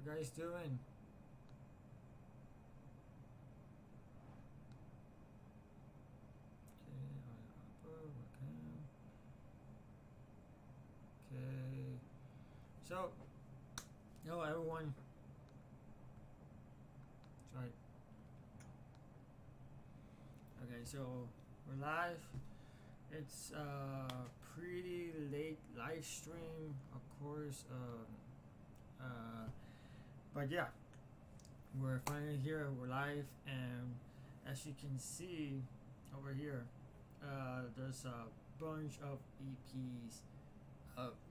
guys doing? Okay. So, hello everyone. Sorry. Okay, so we're live. It's pretty late live stream, of course. But yeah, we're finally here. We're live, and as you can see over here, there's a bunch of EPs,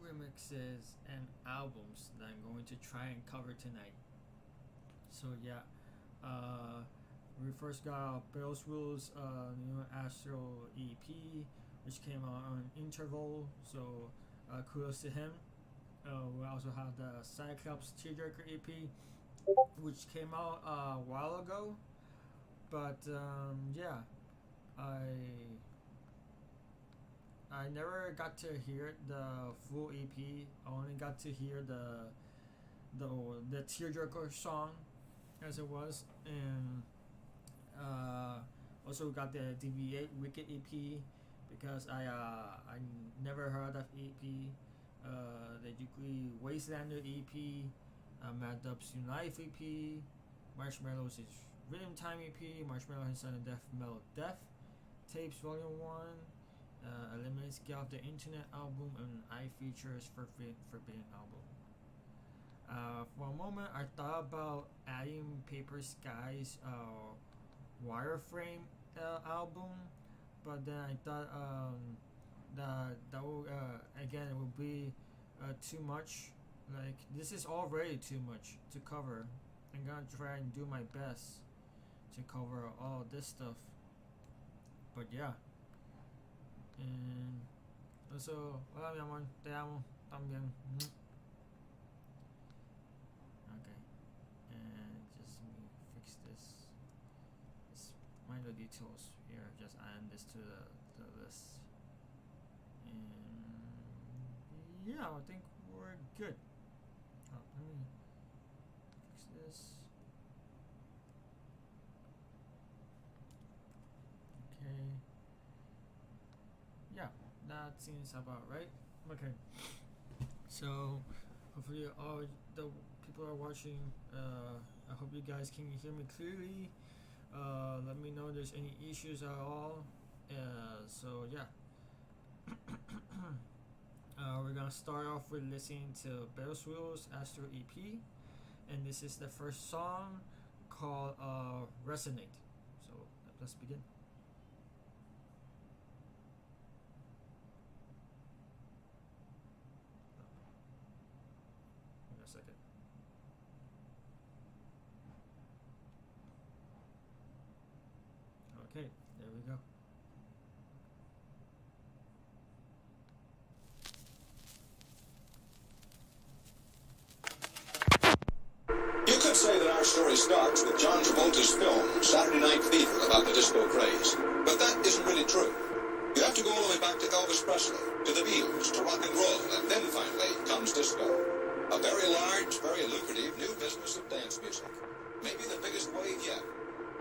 remixes, and albums that I'm going to try and cover tonight. So yeah, we first got Bailzwil's new Astral EP, which came out on interval. So kudos to him. We also have the Cyclops Tearjerker EP, which came out a while ago, but yeah, I never got to hear the full EP. I only got to hear the Tearjerker song as it was, and also got the Dveight Wicked EP because I never heard of EP. The Jiqui Wastelander EP, Dubz Lyfe EP, Marshmello's Riddim Time EP, Marshmello has done a Death Metal Death Tapes Volume 1, Eliminates Get Off the Internet album, and I Features Forbidden album. For a moment, I thought about adding Paper Sky's Wireframe album, but then I thought that will again, it would be too much. Like, this is already too much to cover. I'm gonna try and do my best to cover all this stuff, but yeah. And also, hola mi amor, te amo también. Okay, and just let me fix this minor details here. Just add this to the list. And yeah, I think we're good. Oh, let me fix this. Okay. Yeah, that seems about right. Okay. So hopefully all the people are watching. I hope you guys can hear me clearly. Let me know if there's any issues at all. So yeah. We're gonna start off with listening to Bailzwil's Astral EP, and this is the first song called Resonate. So let's begin. Wait a second. Okay, there we go. You could say that our story starts with John Travolta's film, Saturday Night Fever, about the disco craze. But that isn't really true. You have to go all the way back to Elvis Presley, to the Beatles, to rock and roll, and then finally comes disco. A very large, very lucrative new business of dance music. Maybe the biggest wave yet.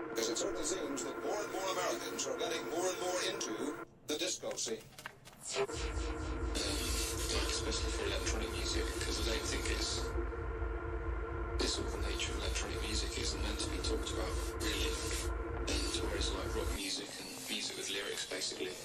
Because it certainly seems that more and more Americans are getting more and more into the disco scene. Especially for electronic music, because I don't think it's... this sort of nature of electronic music isn't meant to be talked about, really. And whereas like rock music and music with lyrics, basically.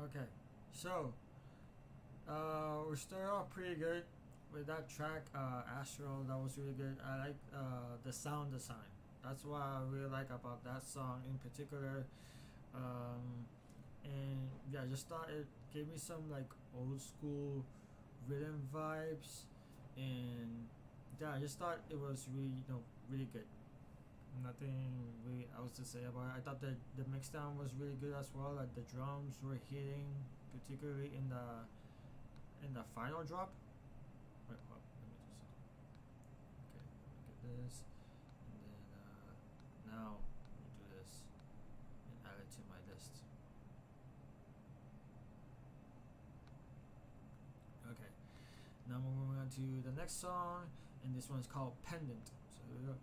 Okay, so we started off pretty good with that track, Astral. That was really good. I like the sound design. That's what I really like about that song in particular. And yeah, I just thought it gave me some like old school rhythm vibes, and yeah, I just thought it was really, really good. Nothing really else to say about it. I thought that the mix down was really good as well. Like the drums were hitting, particularly in the final drop. Wait, let me just. Okay, look at this, and then now let me do this and add it to my list. Okay, now we're moving on to the next song, and this one is called Pendant. So here we go.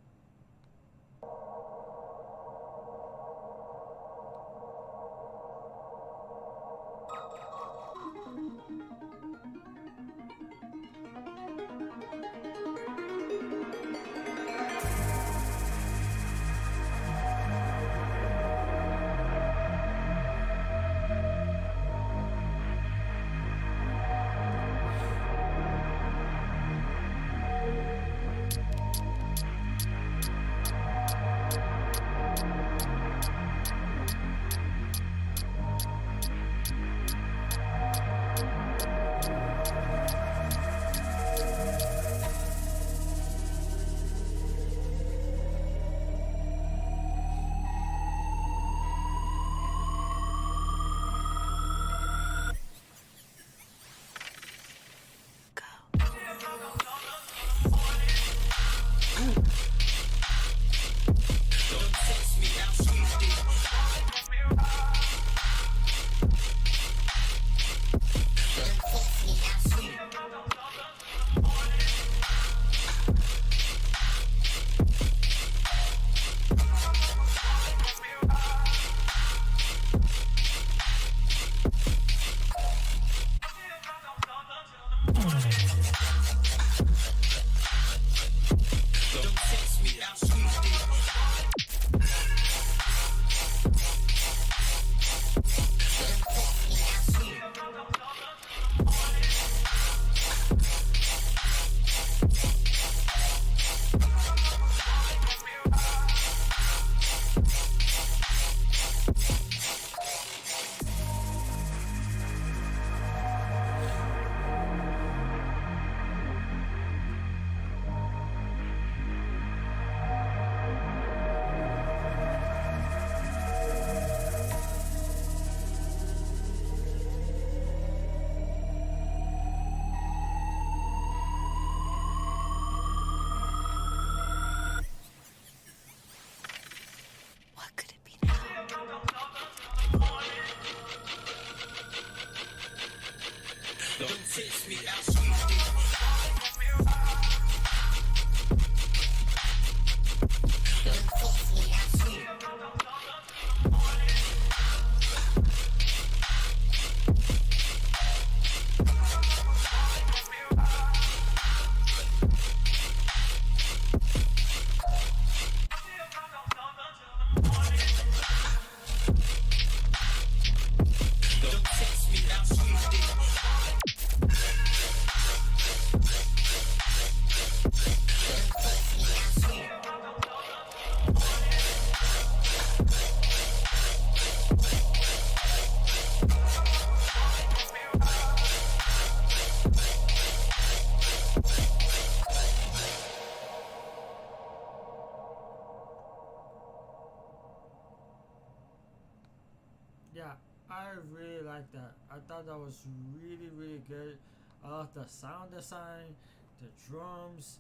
Yeah, I really like that. I thought that was really good. I love the sound design, the drums,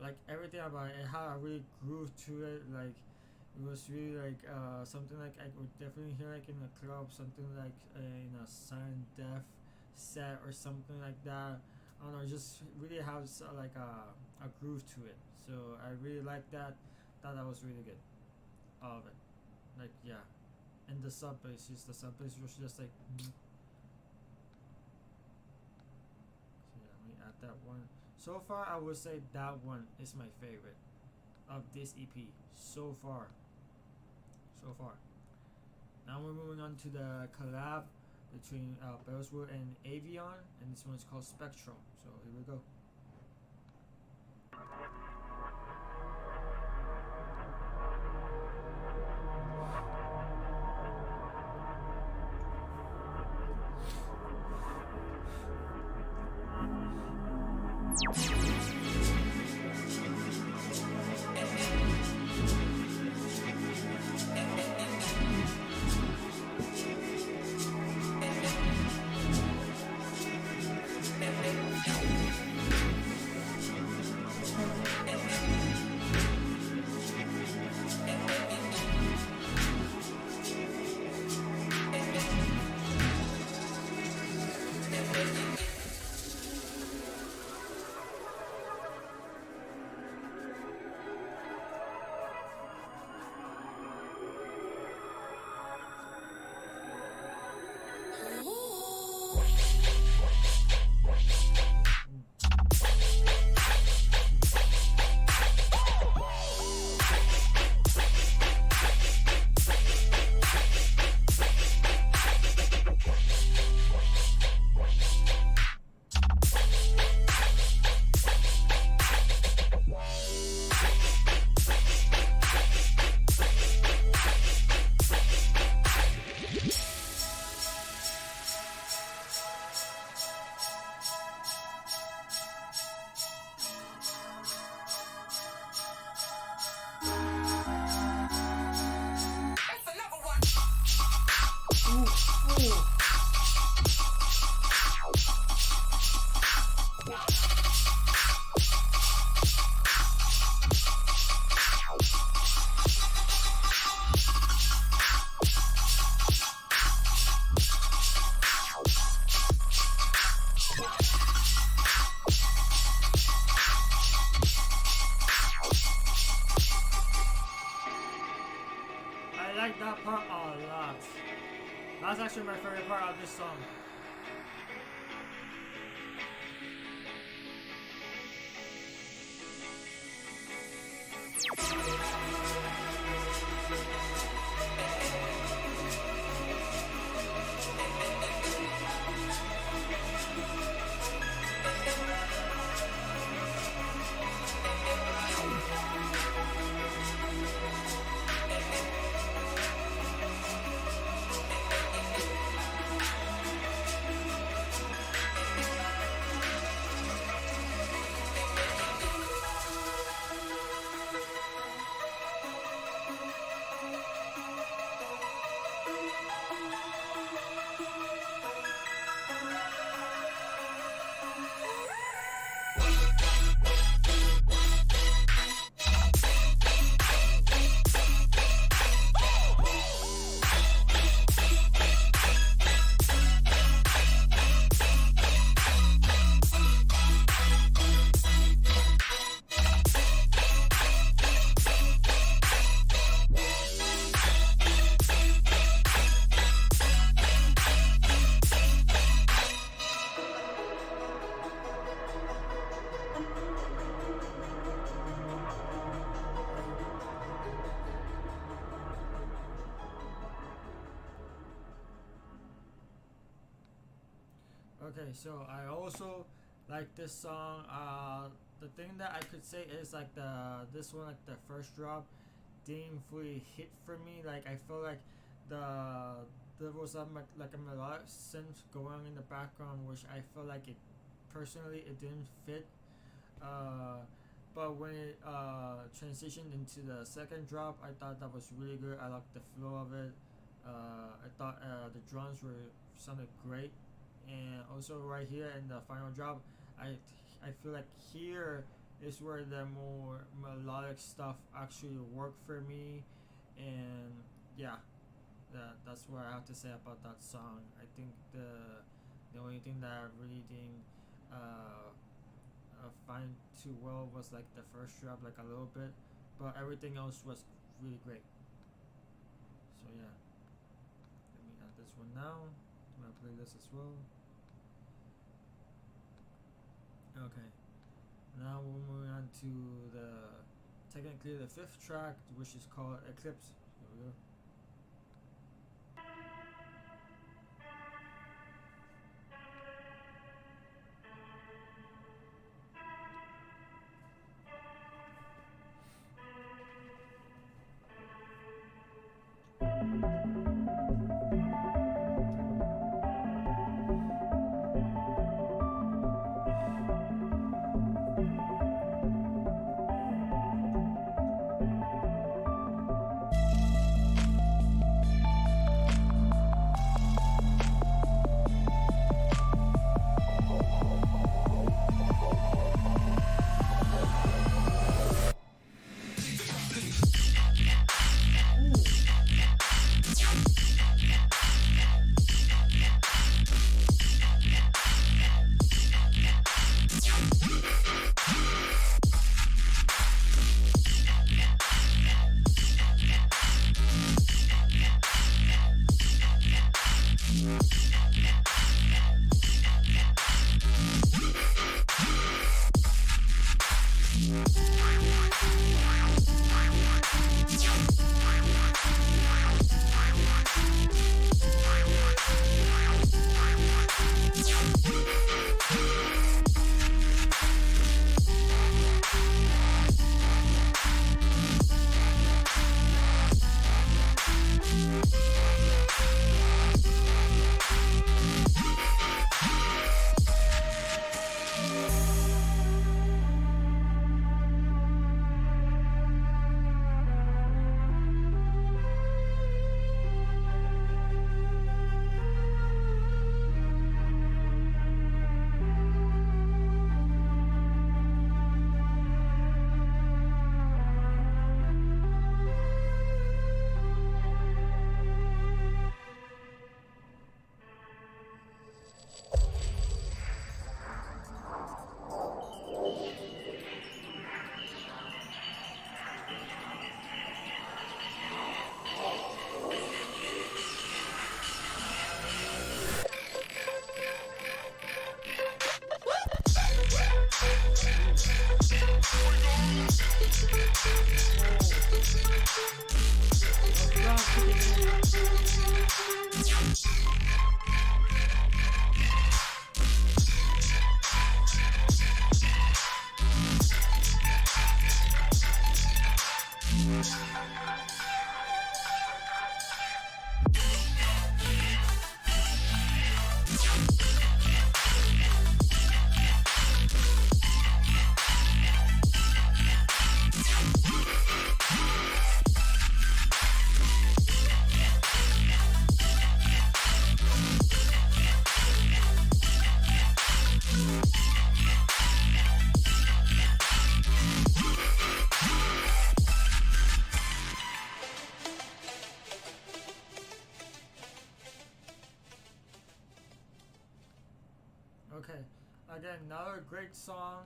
like everything about it. It had a really groove to it. Like it was really like something like I would definitely hear like in a club, something like in a silent death set or something like that. I don't know, it just really has like a groove to it. So I really like that. Thought that was really good. All of it. Like yeah. And the sub bass, the sub bass was just like. So yeah, let me add that one. So far, I would say that one is my favorite of this EP so far. Now we're moving on to the collab between Bailzwil and Aveon, and this one is called Spectral. So here we go. That part a lot. That's actually my favorite part of this song. Okay, so I also like this song. The thing that I could say is like this one, like the first drop, didn't fully hit for me. Like I feel like there was like a melodic synth going in the background, which I feel like it personally it didn't fit. But when it transitioned into the second drop, I thought that was really good. I liked the flow of it. I thought the drums were sounded great, and also right here in the final drop, I feel like here is where the more melodic stuff actually worked for me, and yeah, that's what I have to say about that song. I think the only thing that I really didn't find too well was like the first drop, like a little bit, but everything else was really great. So yeah, let me add this one now to my playlist as well. Okay, now we're moving on to the technically the fifth track, which is called Eclipse. Here we go. Okay, again, another great song.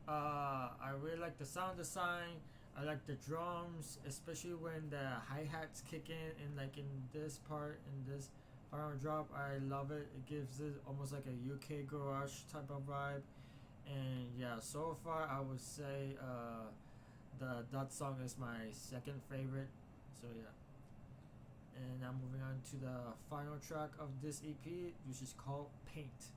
I really like the sound design. I like the drums, especially when the hi-hats kick in like in this part, in this final drop. I love it. It gives it almost like a UK garage type of vibe. And yeah, so far I would say that song is my second favorite. So yeah. And now moving on to the final track of this EP, which is called Paint.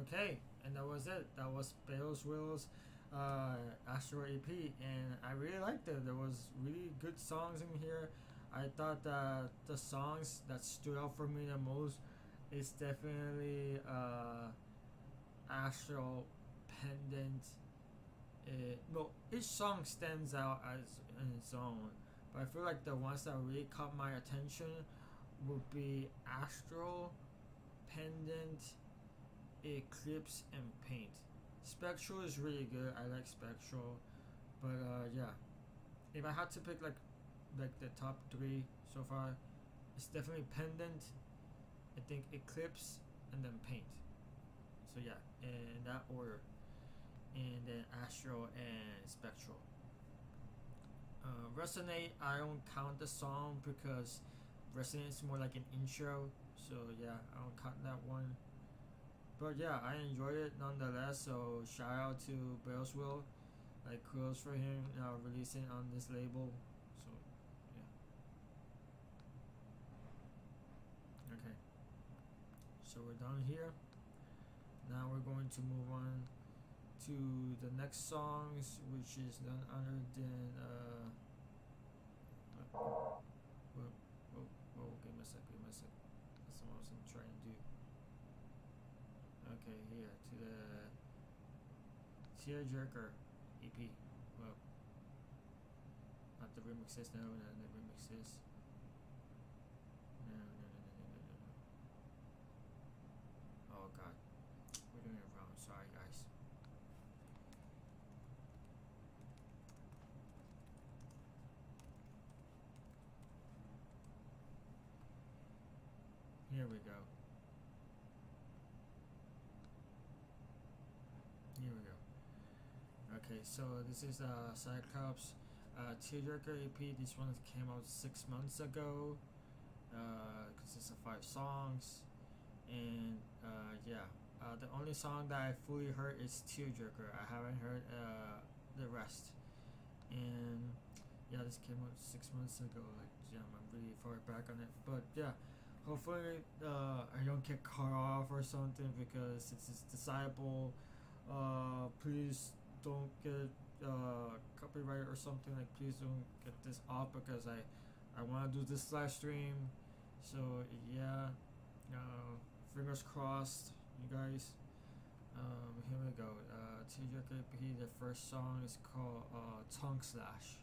Okay, and that was it. That was Bailzwil's Astral EP, and I really liked it. There was really good songs in here. I thought that the songs that stood out for me the most is definitely Astral, Pendant. Well, each song stands out as in its own, but I feel like the ones that really caught my attention would be Astral, Pendant, Eclipse, and Paint. Spectral is really good. I like Spectral, but yeah, if I had to pick like the top three so far, it's definitely Pendant, I think Eclipse, and then Paint. So yeah, in that order, and then Astral and Spectral. Resonate, I don't count the song because Resonate is more like an intro, so yeah, I don't count that one. But yeah, I enjoyed it nonetheless, so shout out to Bailzwil. Like, kudos for him releasing on this label. So yeah. Okay, so we're done here. Now we're going to move on to the next songs, which is none other than give me a sec. That's what I was trying to do. Okay, here to the Tearjerker EP. Well, not the remixes, no, not the remixes. No. Oh god, we're doing it wrong. Sorry, guys. Here we go. Okay, so this is Cyclops Tearjerker EP. This one came out 6 months ago. Consists of 5 songs, and yeah, the only song that I fully heard is Tearjerker. I haven't heard the rest, and yeah, this came out 6 months ago. Like, yeah, I'm really far back on it, but yeah, hopefully I don't get cut off or something because it's disciple. Please don't get copyright or something, like please don't get this off because I want to do this live stream. So yeah, fingers crossed, you guys. Here we go. TJKP, the first song is called Tongue Slash.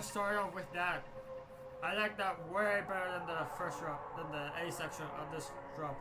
Start off with that. I like that way better than the first drop, than the A section of this drop.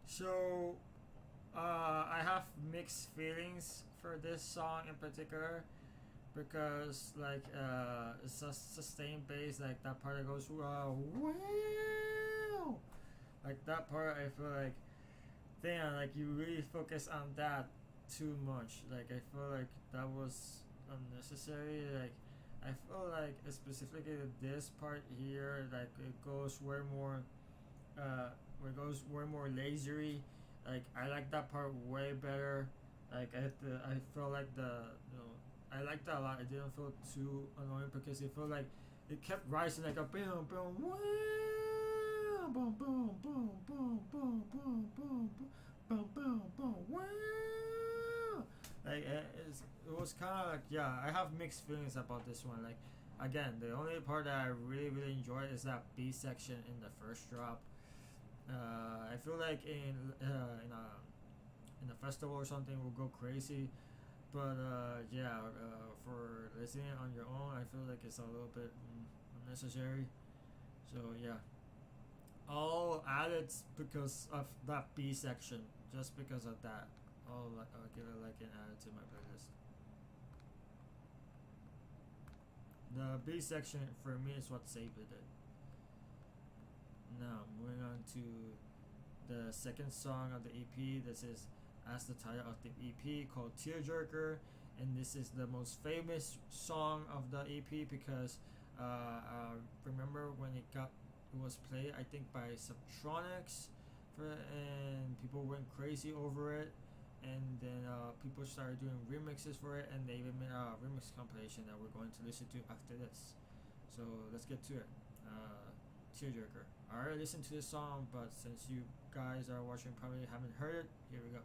So, I have mixed feelings for this song in particular because, like, it's a sustained bass, like that part that goes wow, like that part. I feel like, damn, like you really focus on that too much. Like I feel like that was unnecessary. Like I feel like specifically this part here, like it goes way more. Where it goes way more lasery. Like I like that part way better. Like I felt like I liked that a lot. It didn't feel too annoying because it felt like it kept rising like a boom boom boom boom boom boom boom boom boom boom boom boom boom wow. Like it was kind of like, yeah, I have mixed feelings about this one. Like again, the only part that I really enjoyed is that B section in the first drop. I feel like in a festival or something we'll go crazy, but yeah, for listening on your own, I feel like it's a little bit unnecessary. So yeah, I'll add it because of that B section, just because of that. I'll give it like and add it to my playlist. The B section for me is what saved it. Now moving on to the second song of the EP. This is as the title of the EP, called Tearjerker, and this is the most famous song of the EP because I remember when it was played, I think by Subtronics, and people went crazy over it, and then people started doing remixes for it, and they even made a remix compilation that we're going to listen to after this. So let's get to it. Tearjerker. I already listened to this song, but since you guys are watching probably haven't heard it, here we go.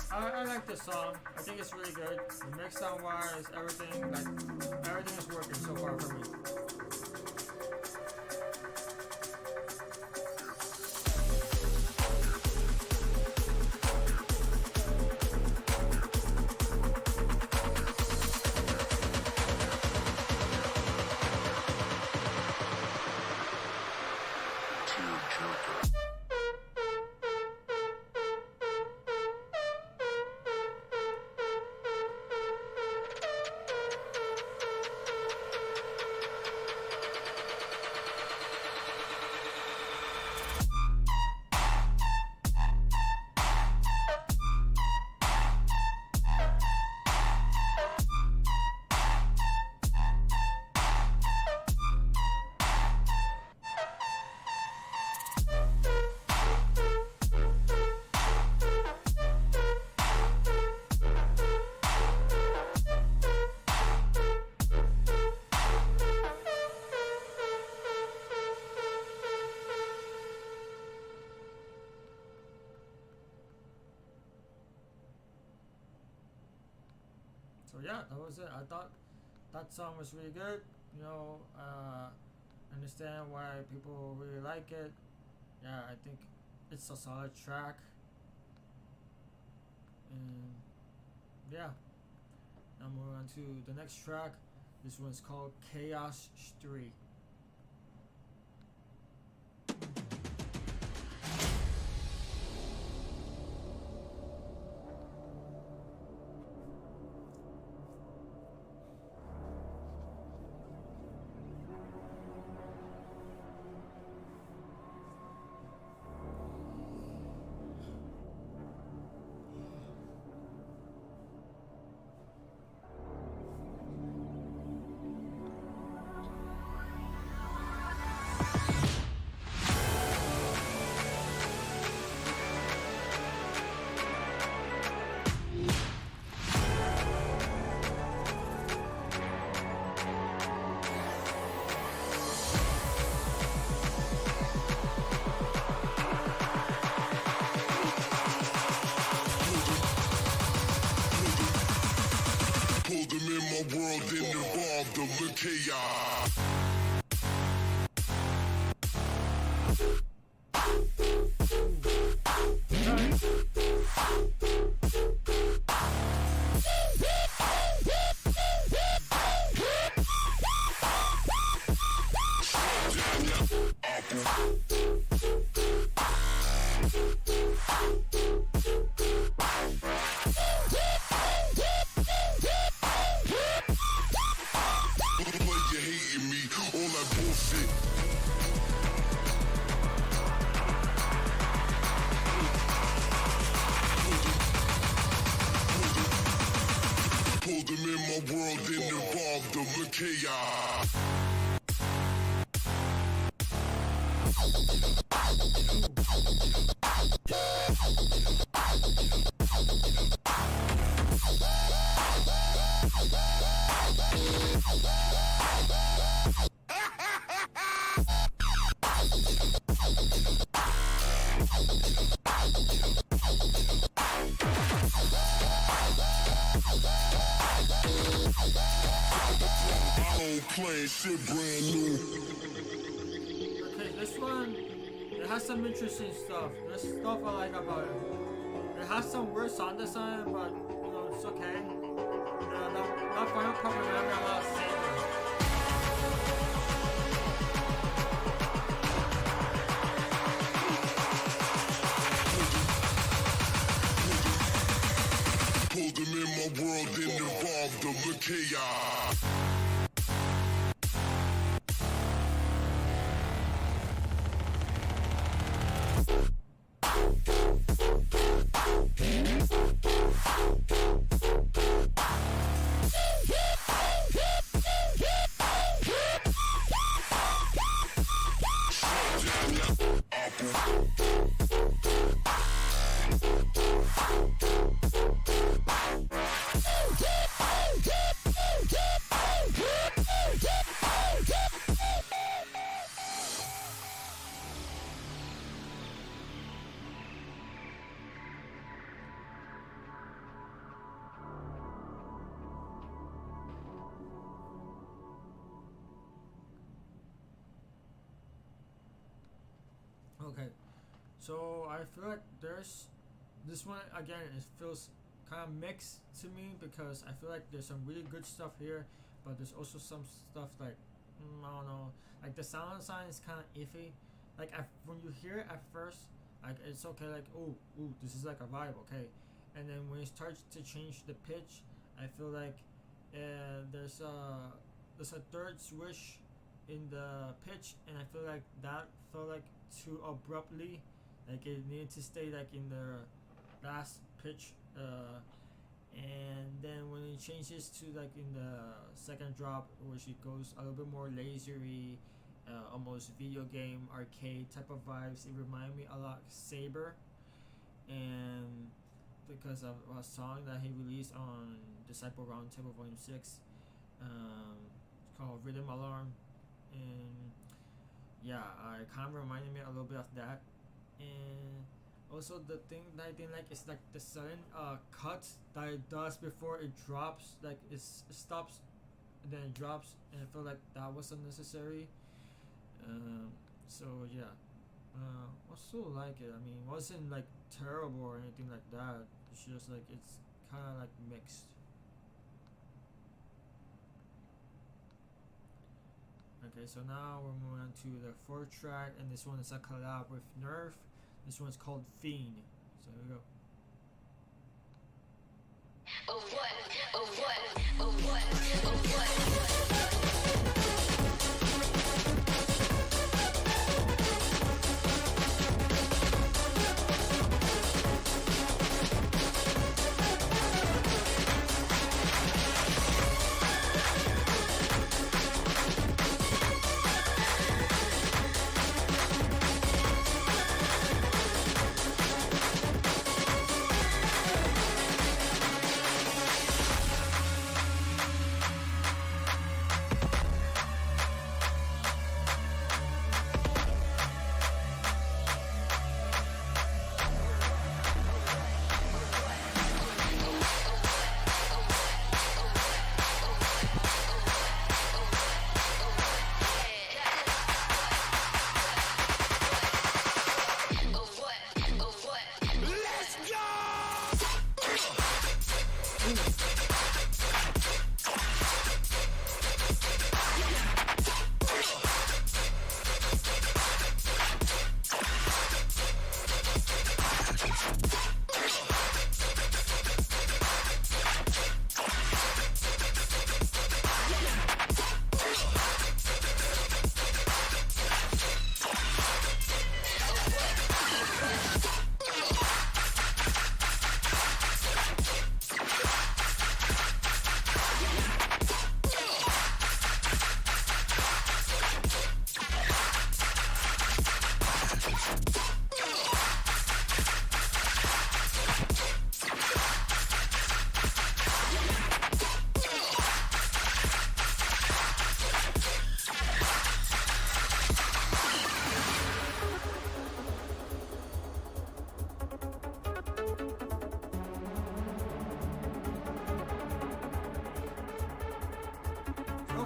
I like this song. I think it's really good. The mix sound wise, everything is working so far for me. So yeah, that was it. I thought that song was really good. You know, understand why people really like it. Yeah, I think it's a solid track. And yeah, now moving on to the next track. This one's called Chaos Street. World involved the chaos. world and evolve the chaos. Playing shit brand new. Okay, this one, it has some interesting stuff. There's stuff I like about it. It has some weird sound design, but you know, it's okay. That final part reminded me a lot of Saber. Pull them in my world and evolve the chaos. Okay, so I feel like there's this one again. It feels kind of mixed to me because I feel like there's some really good stuff here, but there's also some stuff like I don't know, like the sound design is kind of iffy. Like when you hear it at first, like it's okay, like ooh, this is like a vibe, okay, and then when it starts to change the pitch, I feel like there's a third switch in the pitch, and I feel like that felt like too abruptly, like it needed to stay like in the last pitch, and then when it changes to like in the second drop, which it goes a little bit more lasery, almost video game arcade type of vibes, it reminded me a lot of Saber, and because of a song that he released on Disciple Roundtable Volume 6, it's called Riddim Alarm, and yeah, it kind of reminded me a little bit of that. And also the thing that I didn't like is like the sudden cut that it does before it drops, like it stops and then it drops, and I feel like that was unnecessary. So yeah, I still like it. I mean, it wasn't like terrible or anything like that. It's just like it's kind of like mixed. Okay, so now we're moving on to the fourth track, and this one is a collab with NRVE. This one's called Fiend. So here we go. Oh what? Oh what? Oh what? Oh what?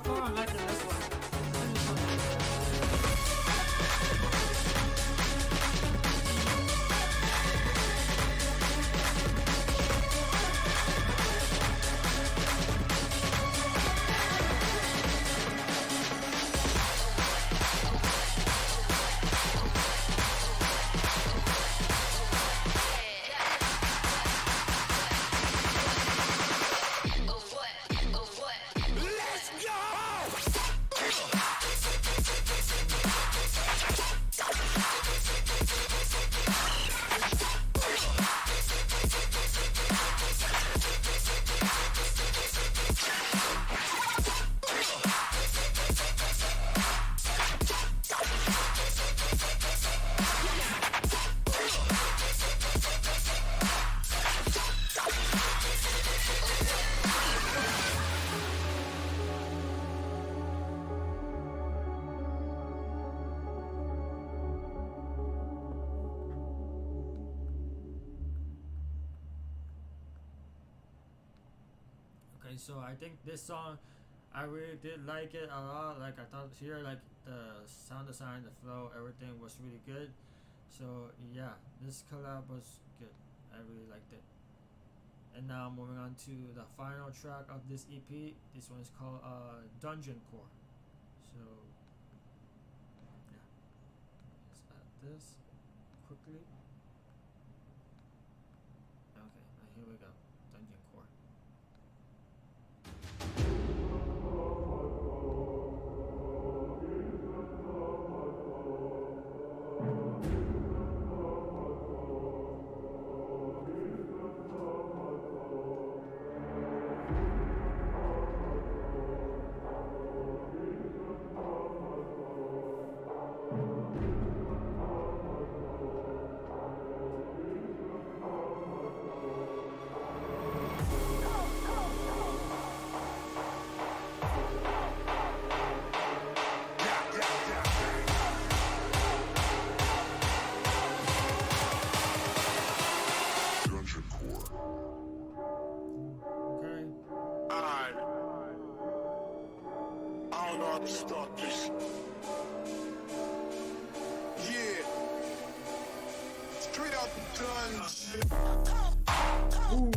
far I like it. This one. This one. So I think this song, I really did like it a lot. Like I thought here, like the sound design, the flow, everything was really good. So yeah, this collab was good. I really liked it. And now moving on to the final track of this EP. This one is called Dungeoncore. So yeah, let's add this quickly. Okay, here we go. Dungeoncore. Start this. Yeah. Straight out the dungeon. Ooh.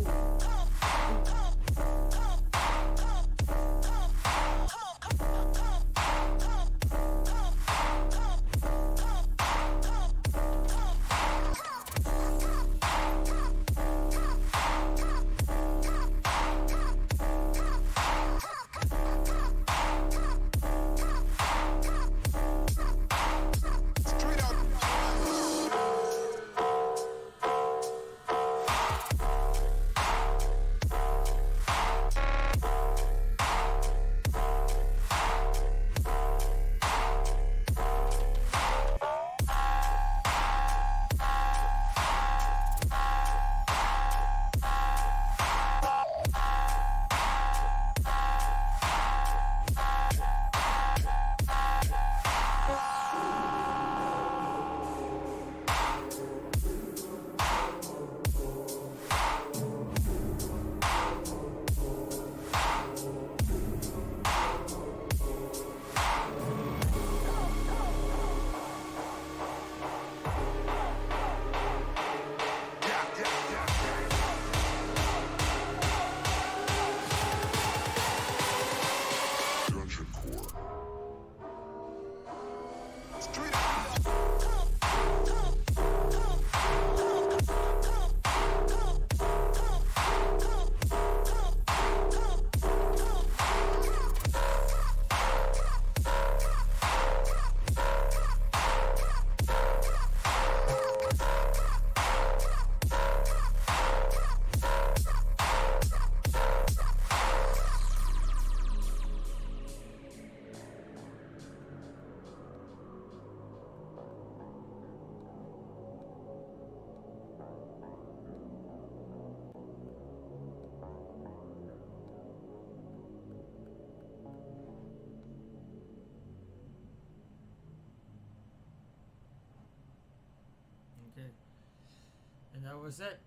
And that was it.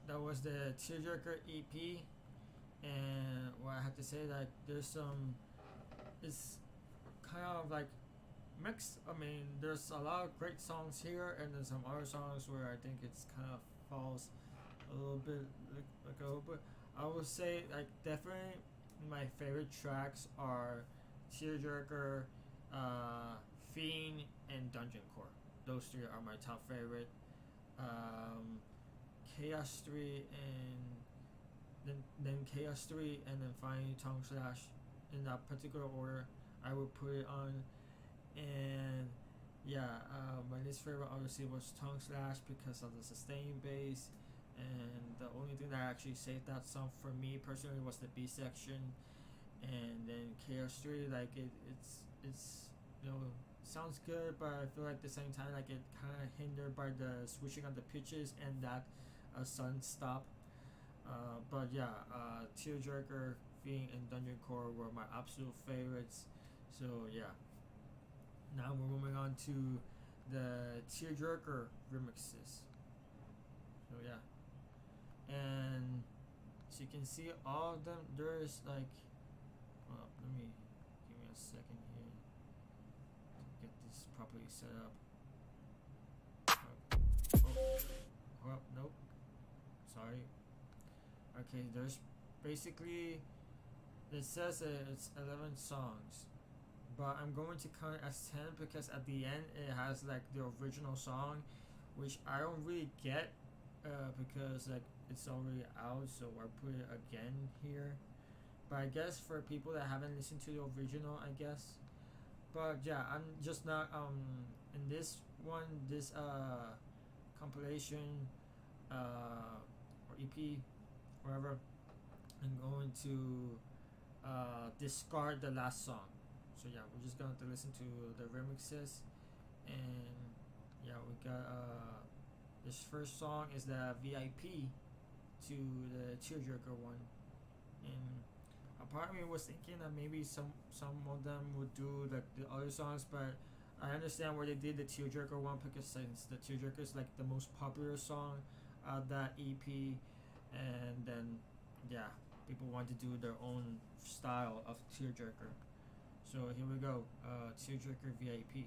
That was the Tearjerker EP. And what I have to say, that there's some it's kind of like mixed. I mean, there's a lot of great songs here, and then some other songs where I think it's kind of falls a little bit like a little bit. I would say like definitely my favorite tracks are Tearjerker, Fiend, and Dungeoncore. Those three are my top favorite. Chaos 3 and then Chaos 3 and then finally Tongue Slash in that particular order I would put it on. And yeah, my least favorite obviously was Tongue Slash because of the sustain bass, and the only thing that actually saved that song for me personally was the B section. And then Chaos 3, like it's you know, sounds good, but I feel like at the same time like it kind of hindered by the switching of the pitches and that sudden stop. But yeah, Tearjerker, Fiend, and Dungeoncore were my absolute favorites. So yeah, now we're moving on to the Tearjerker remixes. So yeah, and as you can see, all of them, there's like, well, let me give me a second here to get this properly set up. Well, nope. Sorry. Okay, there's basically, it says it's 11 songs, but I'm going to count it as 10 because at the end it has like the original song, which I don't really get because like it's already out, so I put it again here. But I guess for people that haven't listened to the original, I guess. But yeah, I'm just not in this one, this compilation or EP, whatever, I'm going to discard the last song. So yeah, we're just going to listen to the remixes. And yeah, we got this first song is the VIP to the Tearjerker one. And a part of me was thinking that maybe some of them would do like the other songs, but I understand where they did the Tearjerker one because since the Tearjerker is like the most popular song of that EP, and then yeah, people want to do their own style of Tearjerker. So here we go, Tearjerker VIP.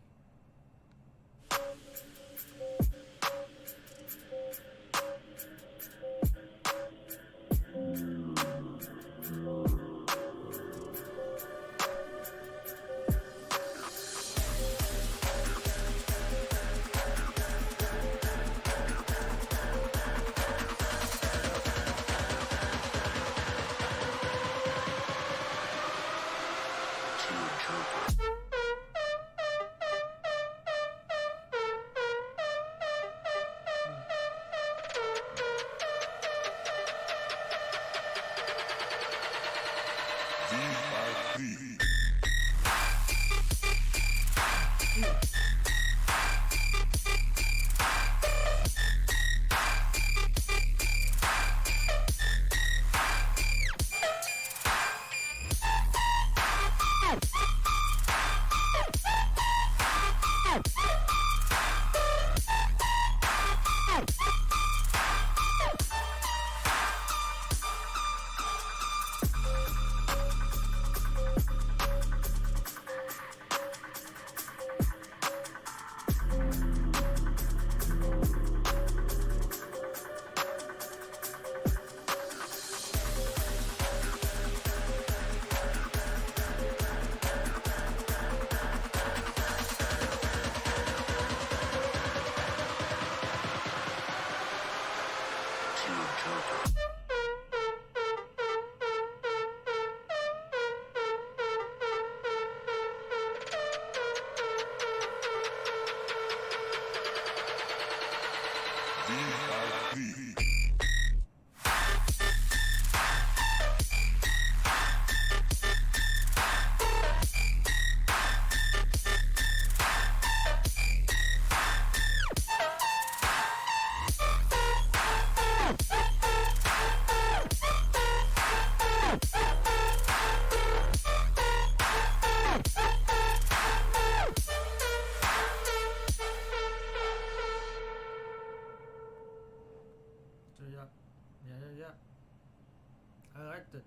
I liked it.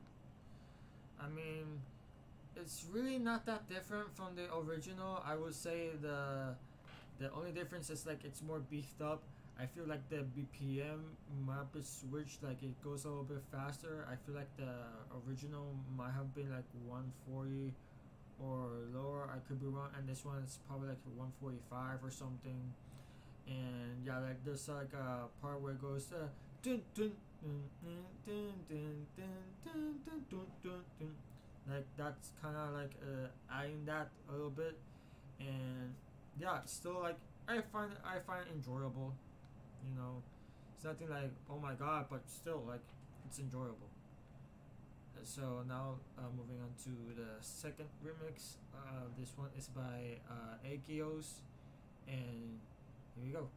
I mean, it's really not that different from the original. I would say the only difference is like it's more beefed up. I feel like the BPM might be switched, like it goes a little bit faster. I feel like the original might have been like 140 or lower. I could be wrong, and this one is probably like 145 or something. And yeah, like there's like a part where it goes dun dun dun dun dun dun dun dun dun dun dun. Like that's kind of like adding that a little bit, and yeah, it's still like I find it enjoyable. You know, it's nothing like oh my god, but still like it's enjoyable. So now moving on to the second remix. This one is by Akeos, and here we go.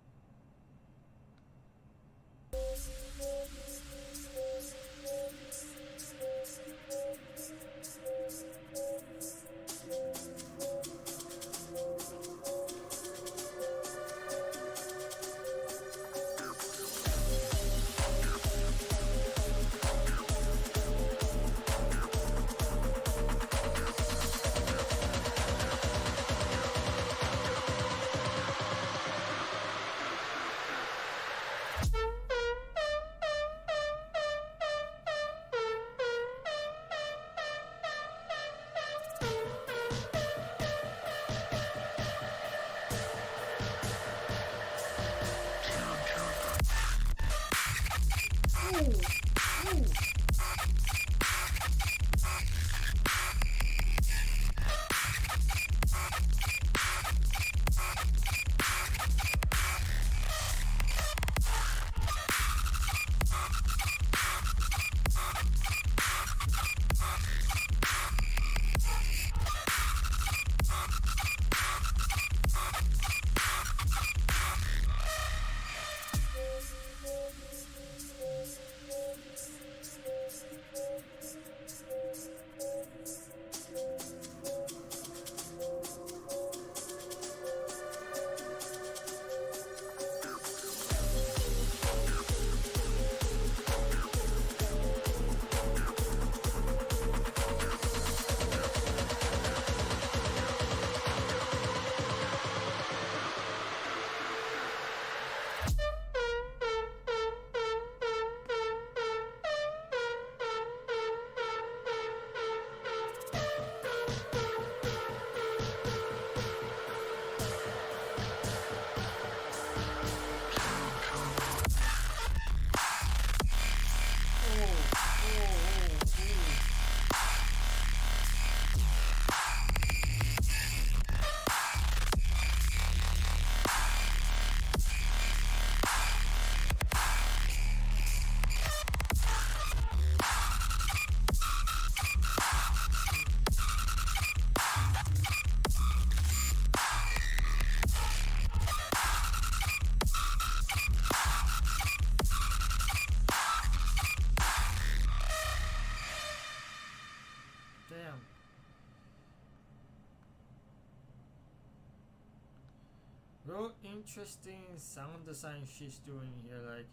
Real interesting sound design she's doing here. Like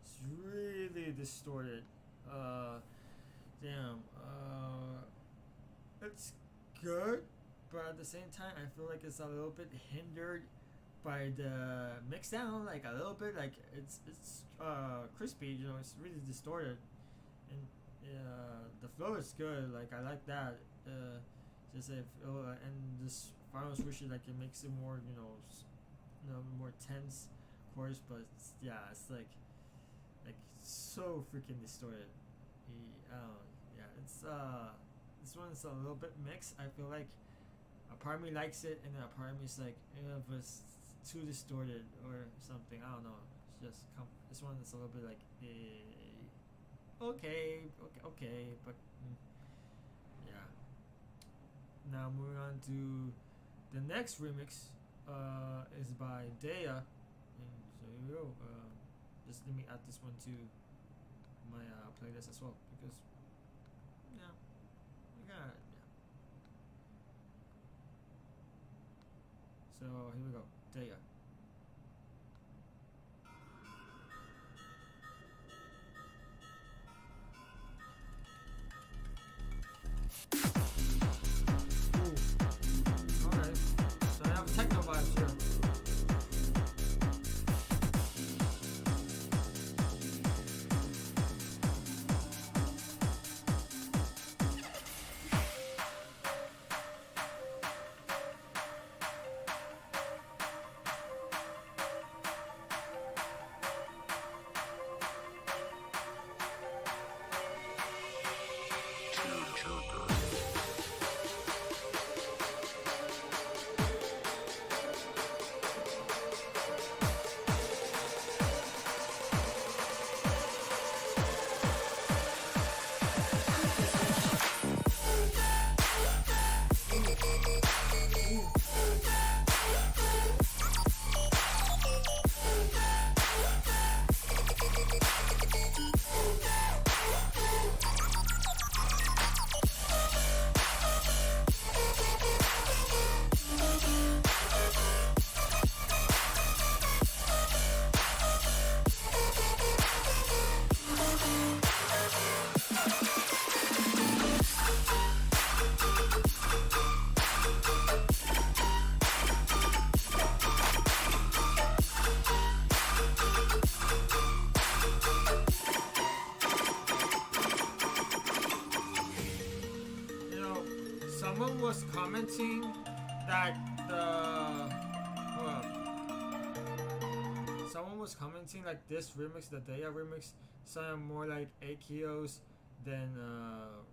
it's really distorted. Damn. It's good, but at the same time, I feel like it's a little bit hindered by the mix down. Like a little bit. Like it's crispy. You know, it's really distorted, and the flow is good. Like I like that. Just if and this final switch like it makes it more more tense chorus, but it's like so freaking distorted. It's this one's a little bit mixed. I feel like a part of me likes it, and then a part of me is like, but it's too distorted or something. I don't know. It's just this one is a little bit like, okay, but yeah. Now moving on to the next remix. Is by Daeya, and so here we go. Just let me add this one to my playlist as well, because so here we go, Daeya. someone was commenting that someone was commenting like this remix, the Daeya remix, sounded more like Akeos than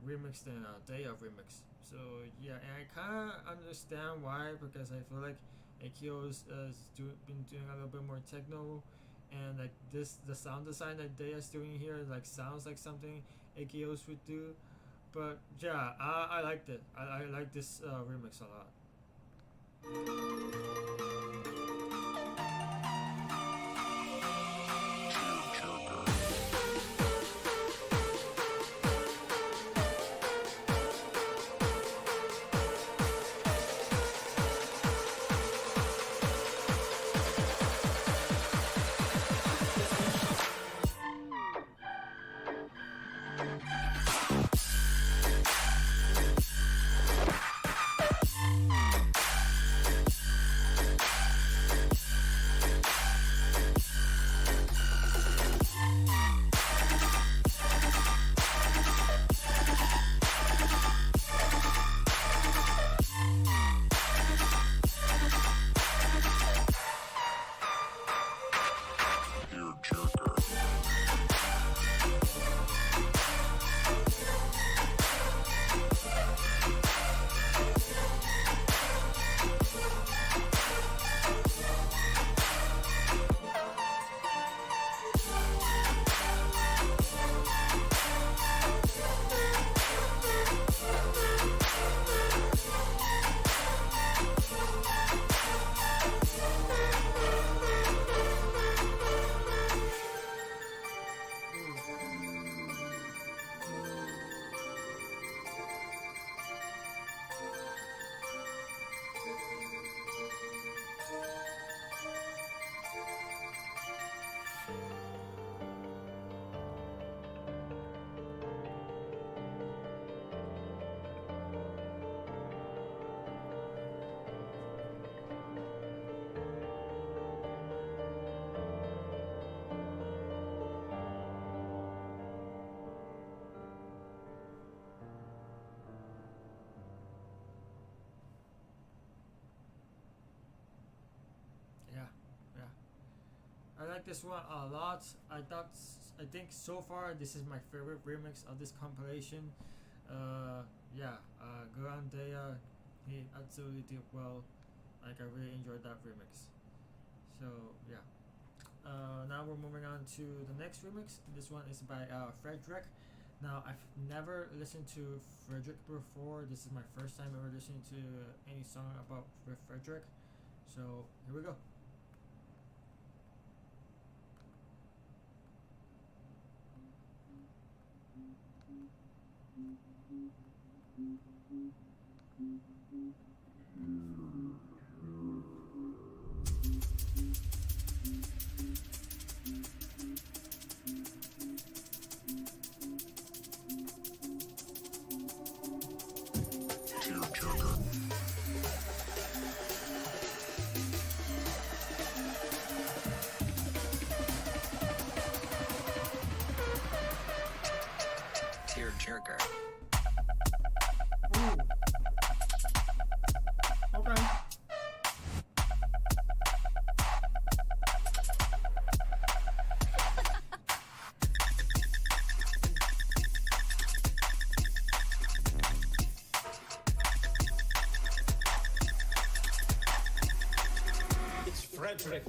remix than Daeya remix. So yeah, and I kind of understand why, because I feel like Akeos has been doing a little bit more techno, and like the sound design that Daeya's doing here like sounds like something Akeos would do. But yeah, I liked it. I like this remix a lot. I like this one a lot. I think so far this is my favorite remix of this compilation. Go on Daeya, he absolutely did well. Like I really enjoyed that remix. So yeah. Now we're moving on to the next remix. This one is by Fredrick. Now I've never listened to Fredrick before. This is my first time ever listening to any song about Fredrick. So here we go. Fredrick.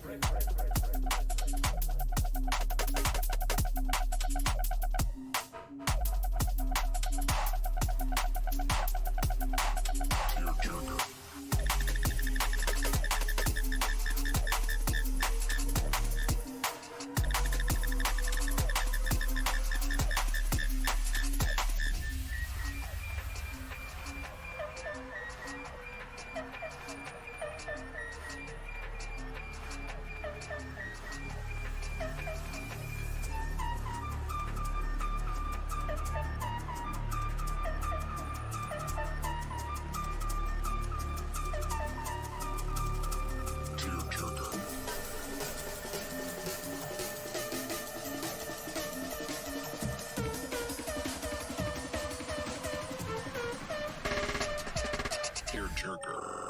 Tearjerker.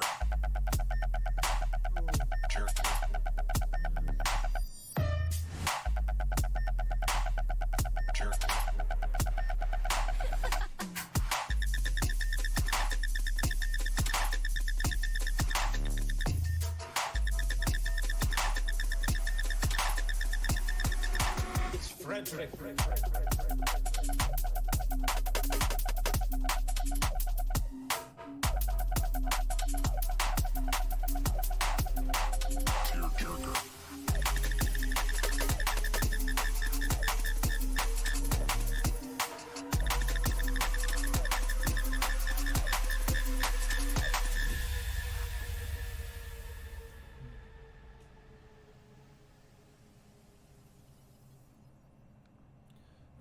Jerk. Jerk. It's Fredrick.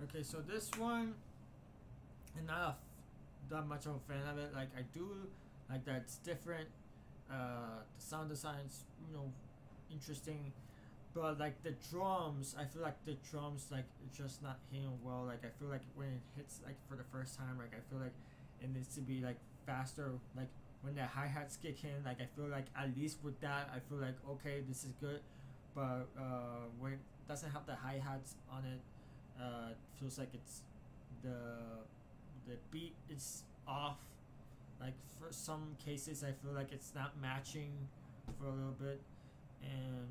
Okay, so this one, I'm not that much of a fan of it. Like, I do like that it's different. The sound design's, you know, interesting, but like the drums, I feel like the drums like it's just not hitting well. Like, I feel like when it hits like for the first time, like I feel like it needs to be like faster. Like when the hi-hats kick in, like I feel like at least with that, I feel like okay, this is good. But when it doesn't have the hi-hats on it, feels like it's the beat is off. Like for some cases, I feel like it's not matching for a little bit, and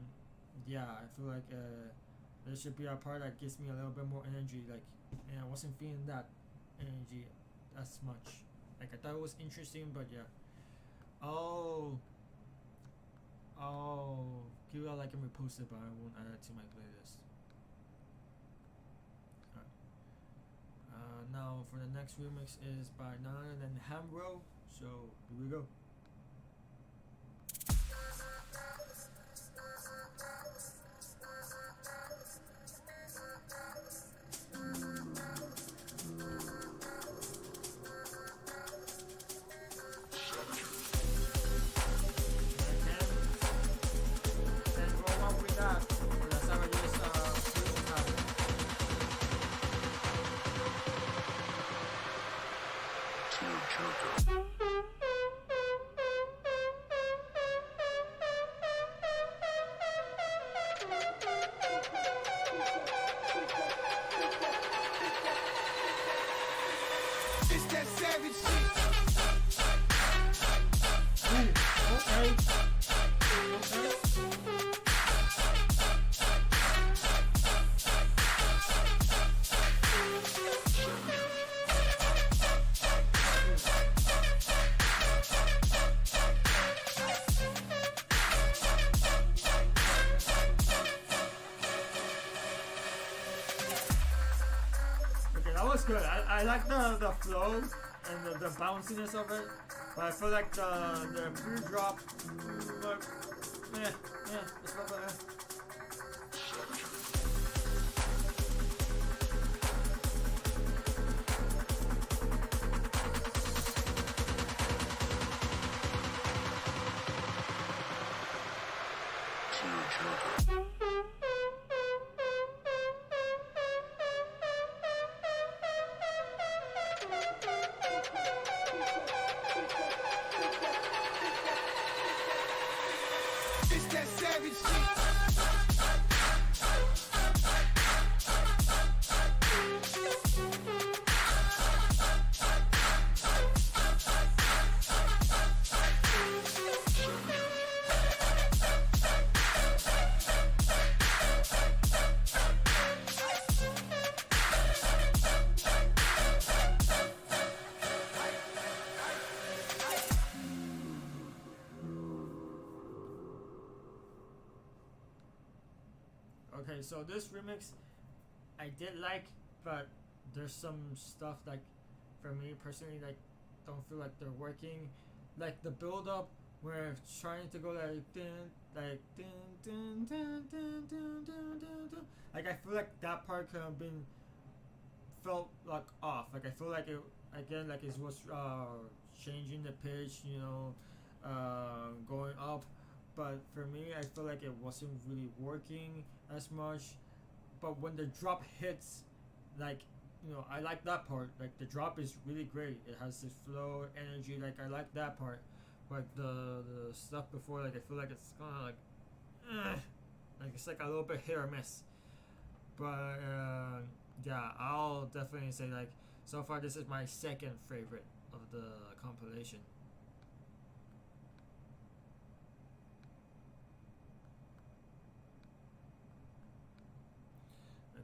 yeah, I feel like there should be a part that gives me a little bit more energy. Like, and I wasn't feeling that energy as much. Like I thought it was interesting, but yeah. Oh, give it a like and repost it, but I won't add it to my playlist. Now for the next remix is by none other than Hamro, so here we go. It's that savage shit. Okay. Okay, that was good. I like the flow and the bounciness of it, but I feel like the pre-drop, like, it's not bad. It's that savage shit. Okay, so this remix I did like, but there's some stuff like for me personally like don't feel like they're working. Like the build up where it's trying to go like like I feel like that part could have been felt like off. Like I feel like it again, like it was changing the pitch, you know, going up. But for me, I feel like it wasn't really working as much. But when the drop hits, like, you know, I like that part. Like the drop is really great. It has this flow, energy. Like I like that part. like the stuff before, like I feel like it's kind of like it's like a little bit hit or miss. But yeah, I'll definitely say like so far this is my second favorite of the compilation.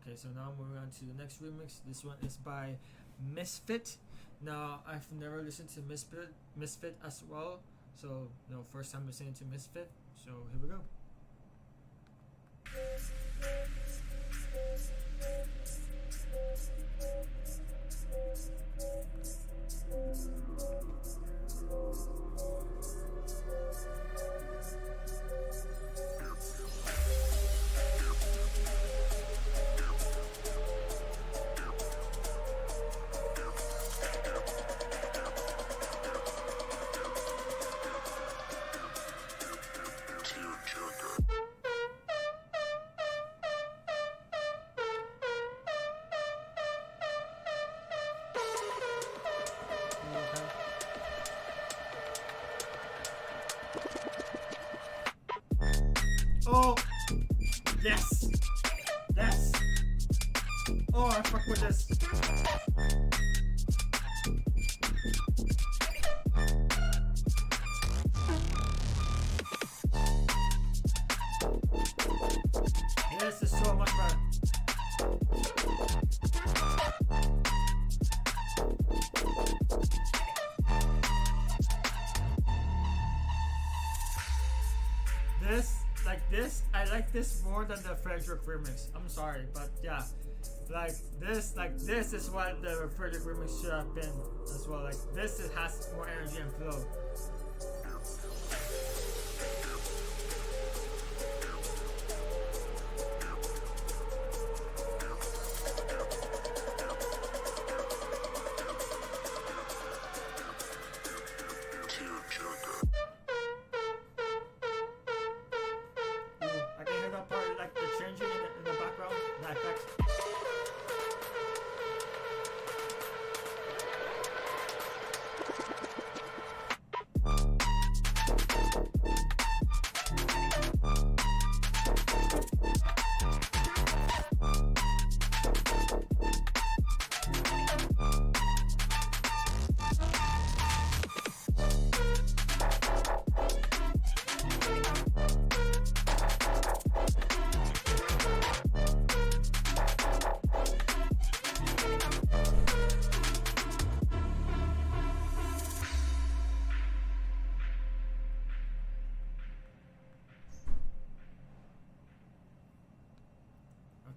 Okay, so now moving on to the next remix. This one is by msft. Now I've never listened to Misfit as well, so first time listening to Misfit. So here we go. Oh, yes, yes. Oh, I fuck with this. This is so much better. I like this more than the Fredrick remix. I'm sorry, but yeah, like this is what the Fredrick remix should have been as well. Like this, it has more energy and flow.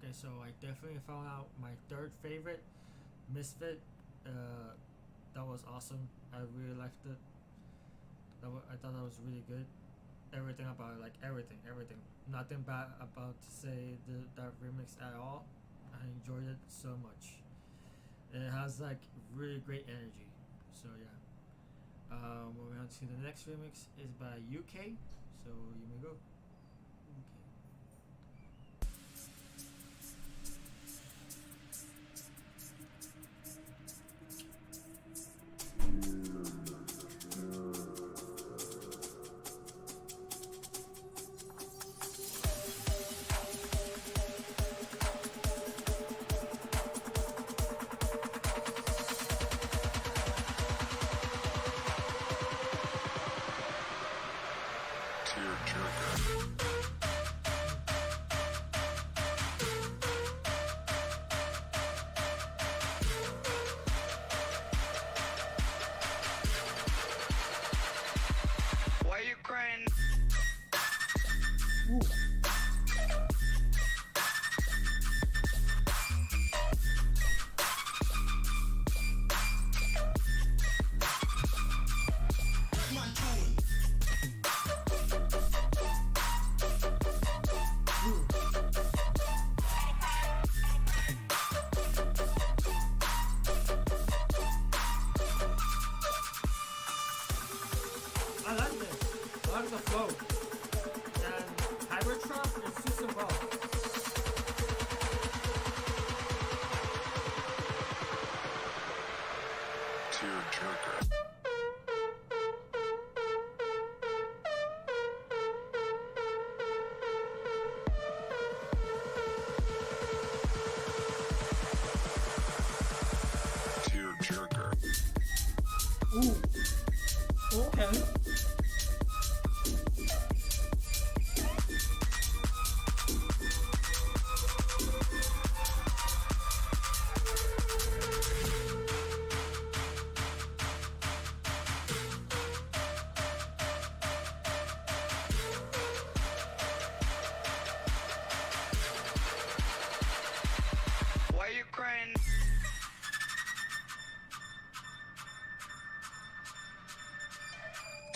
Okay, so I definitely found out my third favorite, Misfit. That was awesome. I really liked it. I thought that was really good. Everything about it, like everything. Nothing bad about to say that remix at all. I enjoyed it so much. It has like really great energy. So yeah. Moving on to the next remix is by Ookay. So you may go.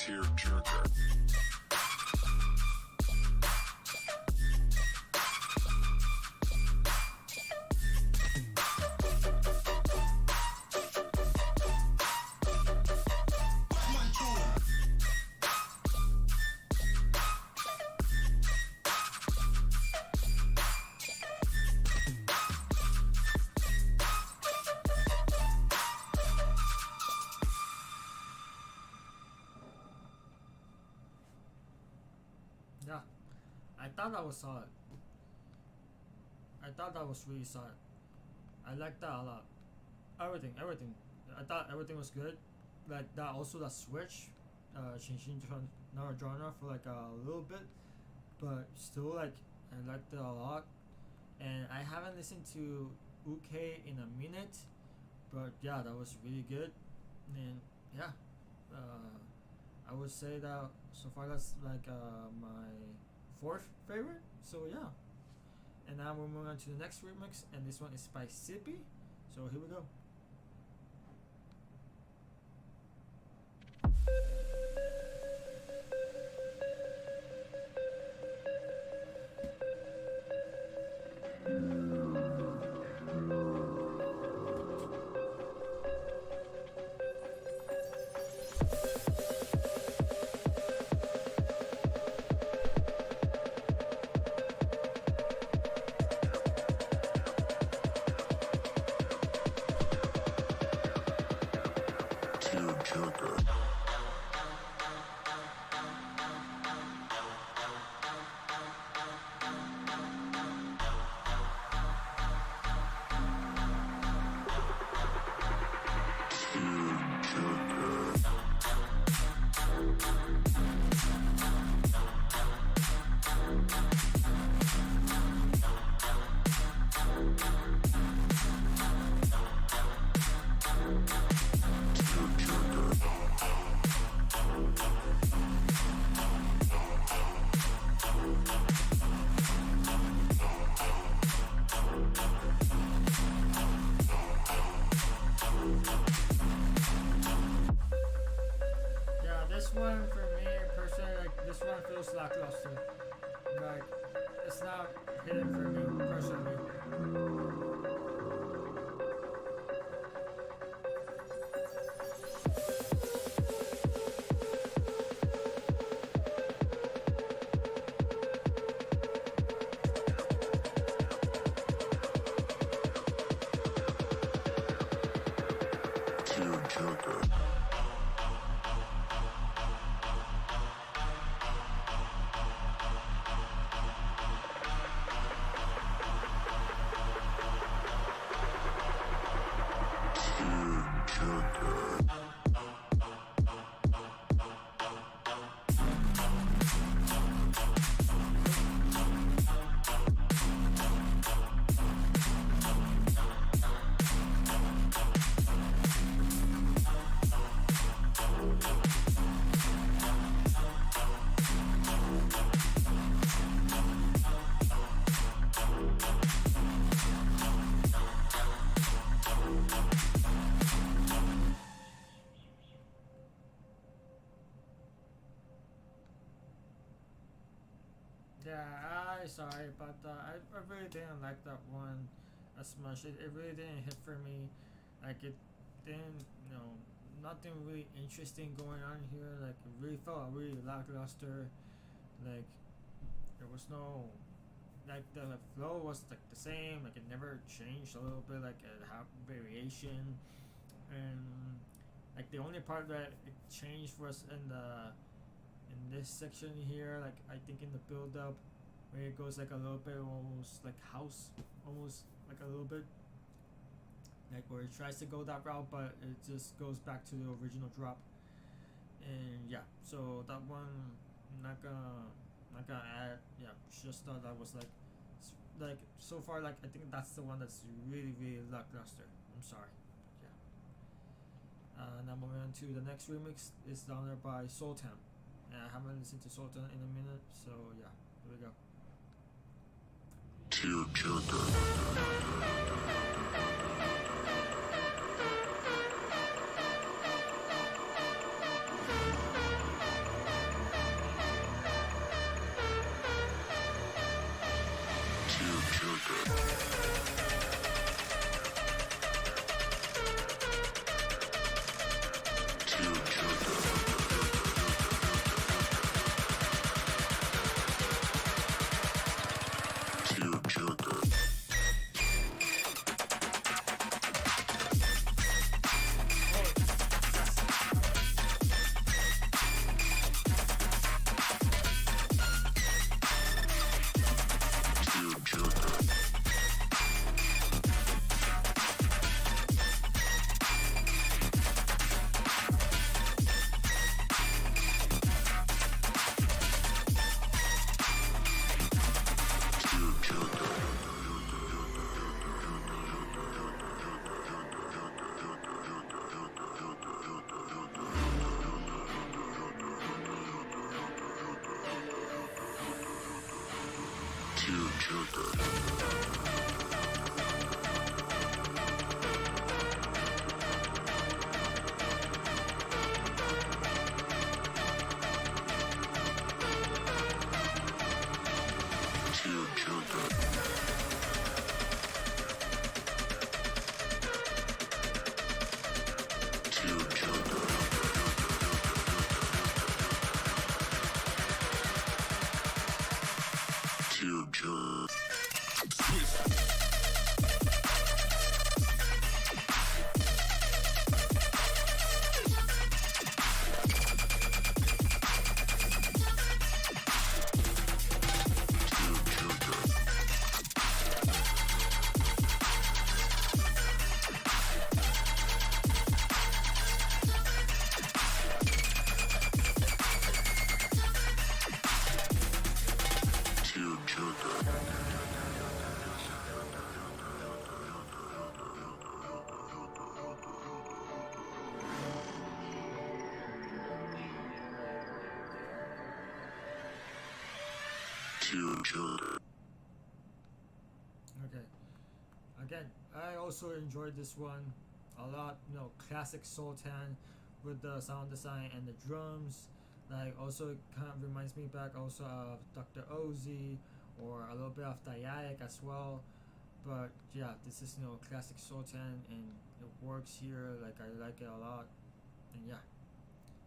Tearjerker. Yeah, I thought that was solid. I thought that was really solid. I liked that a lot. Everything. I thought everything was good. Like that, also that switch, changing to another genre for like a little bit, but still like I liked it a lot. And I haven't listened to Ookay in a minute, but yeah, that was really good. And yeah, I would say that so far that's like my fourth favorite. So yeah, and now we're moving on to the next remix, and this one is by Sippy. So here we go. Tearjerker. This one for me personally, like this one feels lackluster. Like it's not hitting for me personally. Tearjerker. Yeah, I sorry about that. I really didn't like that one as much. It really didn't hit for me. Like it didn't, nothing really interesting going on here. Like it really felt really lackluster. Like there was no, like the flow was like the same. Like it never changed a little bit. Like it had variation, and like the only part that it changed was in this section here, like I think in the build up where it goes like a little bit almost like house, almost like a little bit like where it tries to go that route, but it just goes back to the original drop. And yeah, so that one not gonna add. Yeah, just thought that was like so far, like I think that's the one that's really lackluster. I'm sorry. Yeah. Now moving on to the next remix is down there by Soltan. I haven't listened to Soltan in a minute, so yeah, here we go. Tearjerker. Okay. Again, I also enjoyed this one a lot. You know, classic Soltan with the sound design and the drums. Like, also it kind of reminds me back also of Dr. Ozzy or a little bit of Daeya as well. But yeah, this is, you know, classic Soltan and it works here. Like, I like it a lot. And yeah.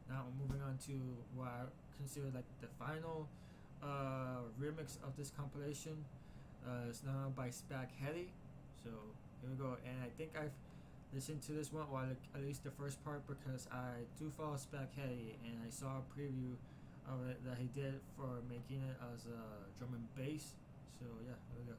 Now moving on to what I consider like the final remix of this compilation. It's now by Spag Heddy. So here we go. And I think I've listened to this one, or like at least the first part, because I do follow Spag Heddy and I saw a preview of it that he did for making it as a drum and bass. So yeah, here we go.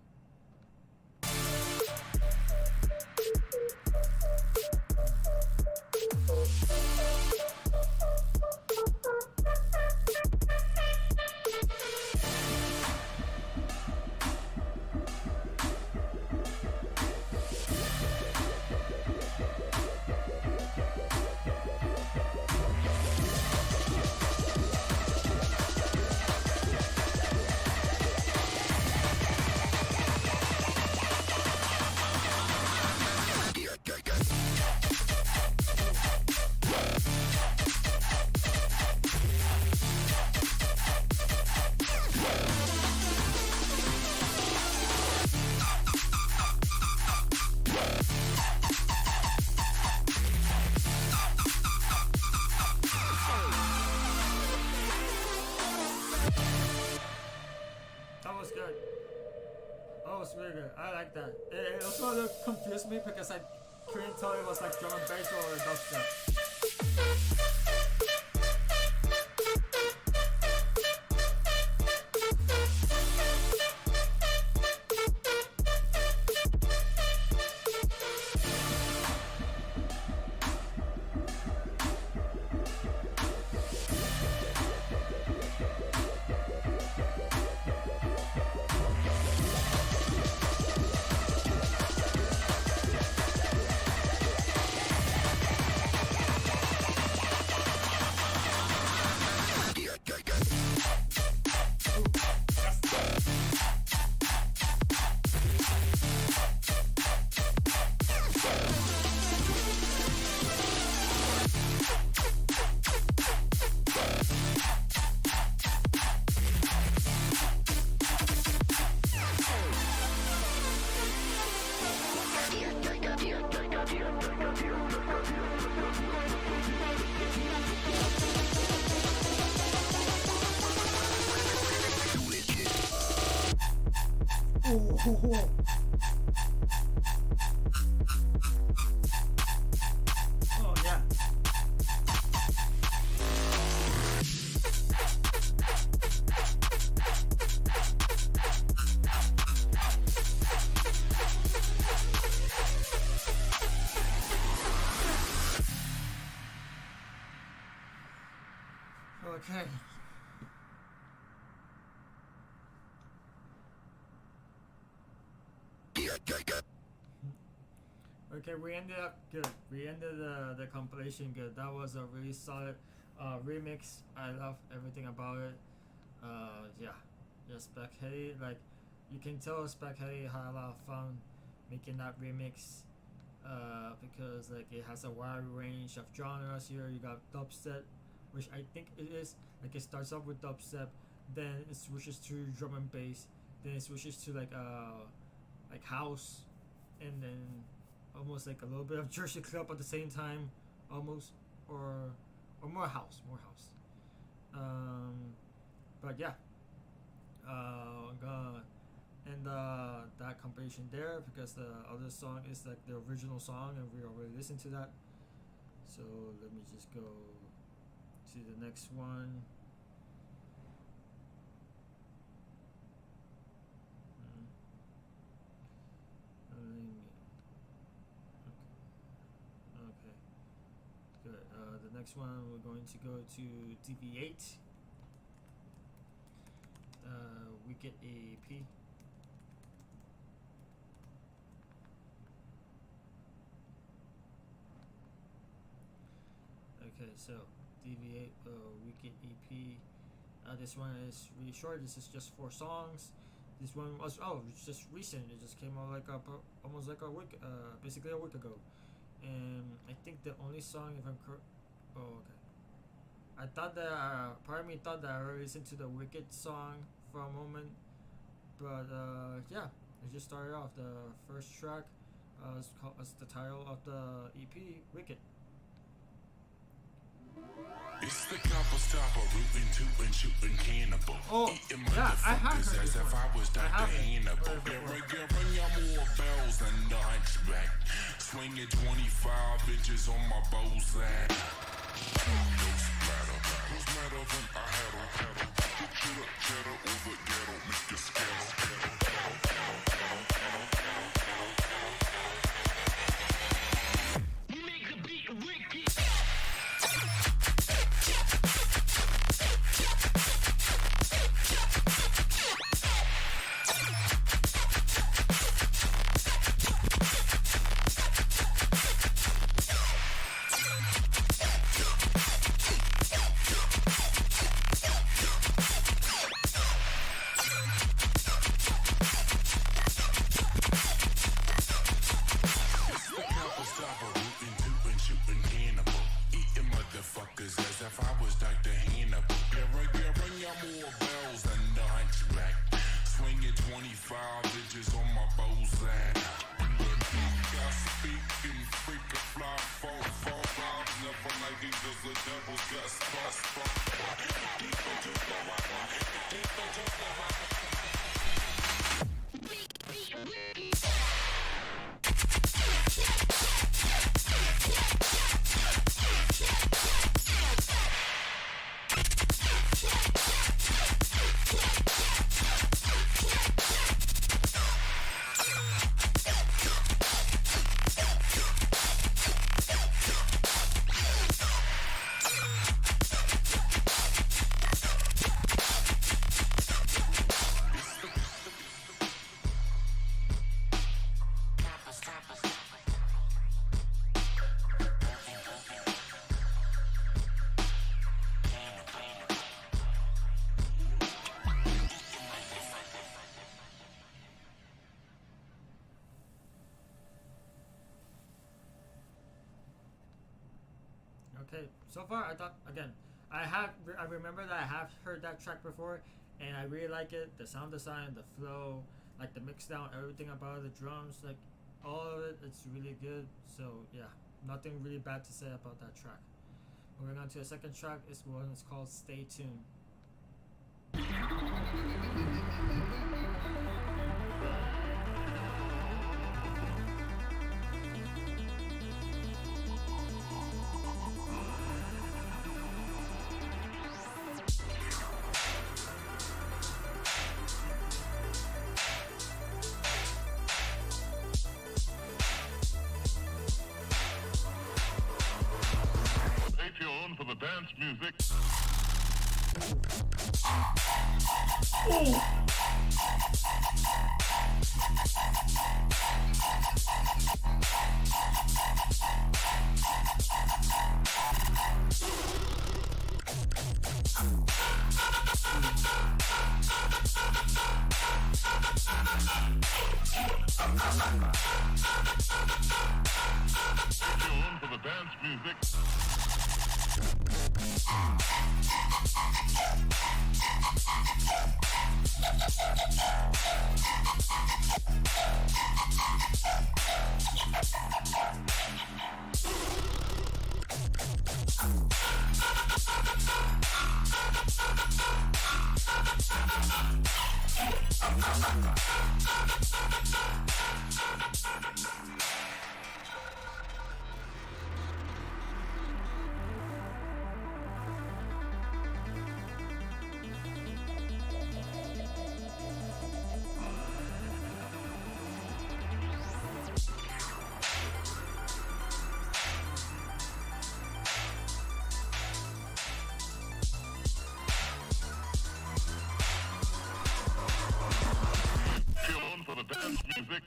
Really good. I like that. It also confused me because I couldn't tell it was like drum and bass or dubstep. Oh yeah. Okay. Okay, we ended up good. We ended the compilation good. That was a really solid remix. I love everything about it. Yeah, Spag Heddy. Like, you can tell Spag had a lot of fun making that remix, because like it has a wide range of genres here. You got dubstep, which I think it is, like it starts off with dubstep, then it switches to drum and bass, then it switches to like house, and then almost like a little bit of Jersey Club at the same time, almost, or more house. But yeah, and that compilation there, because the other song is like the original song and we already listened to that. So let me just go to the next one. Okay. Good. The next one we're going to go to Dveight. Wicked EP. Okay, so Dveight Wicked EP. This one is really short. This is just 4 songs. This one was it's just recent. It just came out like almost like a week, basically a week ago. And I think the only song, if I'm correct, okay. I thought that part of me thought that I already listened to the Wicked song for a moment, but yeah, it just started off. The first track it's the title of the EP, Wicked. It's the copper stopper, rootin', tootin', shootin' cannibal. Oh, eating yeah, I have heard motherfuckers this as if one. I was Dr. Hannibal. Wait. Bring your more bells than the hunchback. Swinging 25 inches on my bowsline. Who's madder than I had a Get you up, cheddar, over ghetto, make your scale. We make the beat wicked. Okay, so far I thought, again, I remember that I have heard that track before, and I really like it. The sound design, the flow, like the mix down, everything about it, the drums, like all of it, it's really good. So yeah, nothing really bad to say about that track. Moving on to the second track, is one that's called Stay Tuned. Aveon for the dance music. For the dance music.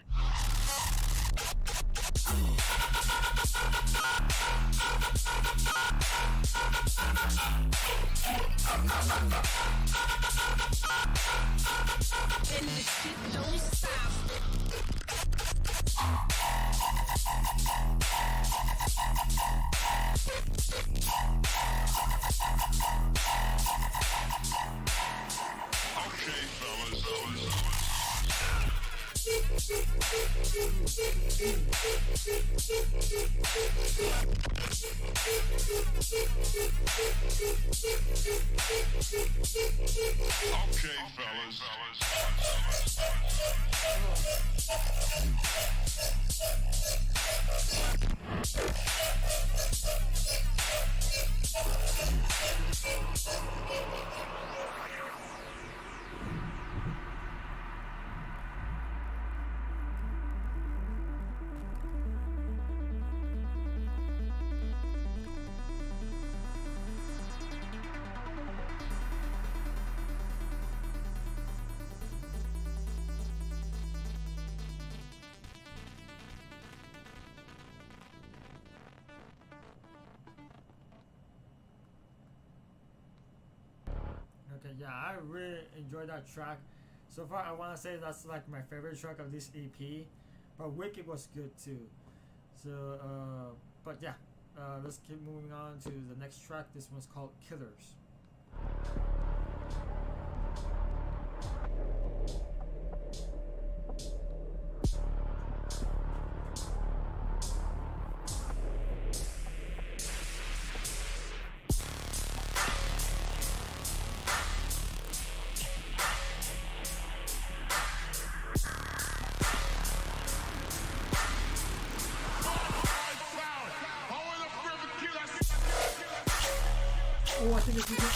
Okay, yeah, I really enjoyed that track. So far, I want to say that's like my favorite track of this EP, but Wicked was good too. So, but yeah, let's keep moving on to the next track. This one's called Killers. Oh, I think this is it.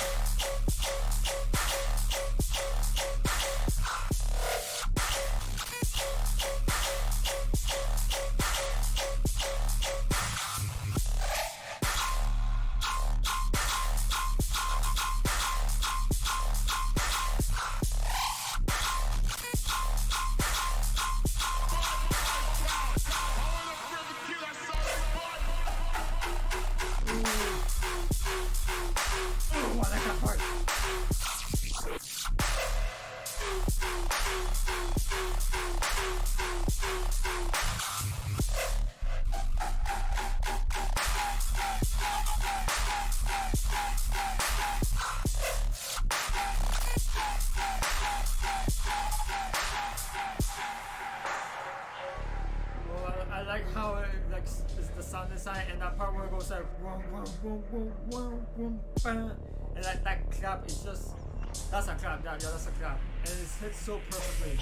And that part where it goes like whoom, whoom, whoom, whoom, whoom, whoom, bam. And like that clap is just, that's a clap, yeah, that's a clap, and it hits so perfectly.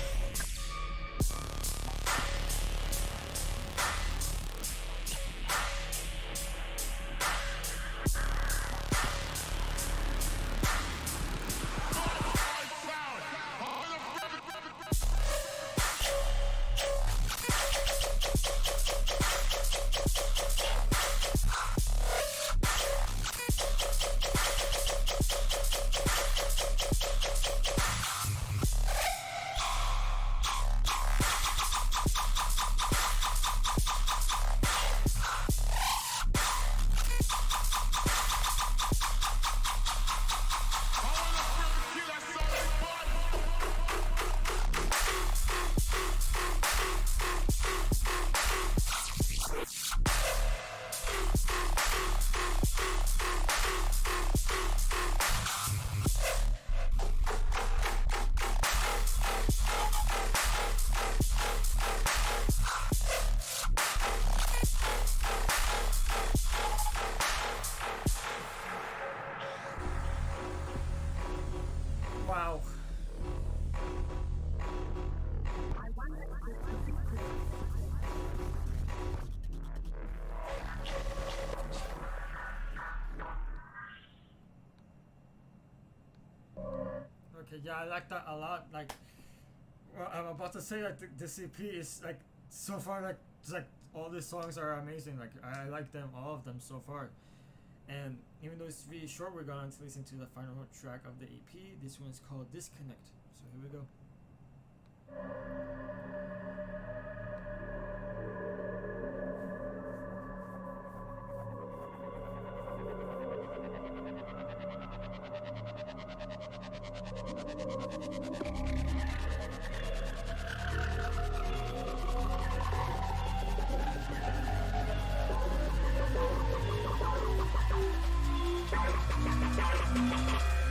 Wow. Okay, yeah, I like that a lot. Like, well, I'm about to say that the CP is like so far like it's like all the songs are amazing. Like I like them, all of them so far. And even though it's really short, we're going to listen to the final track of the EP. This one's called Disconnect. So here we go.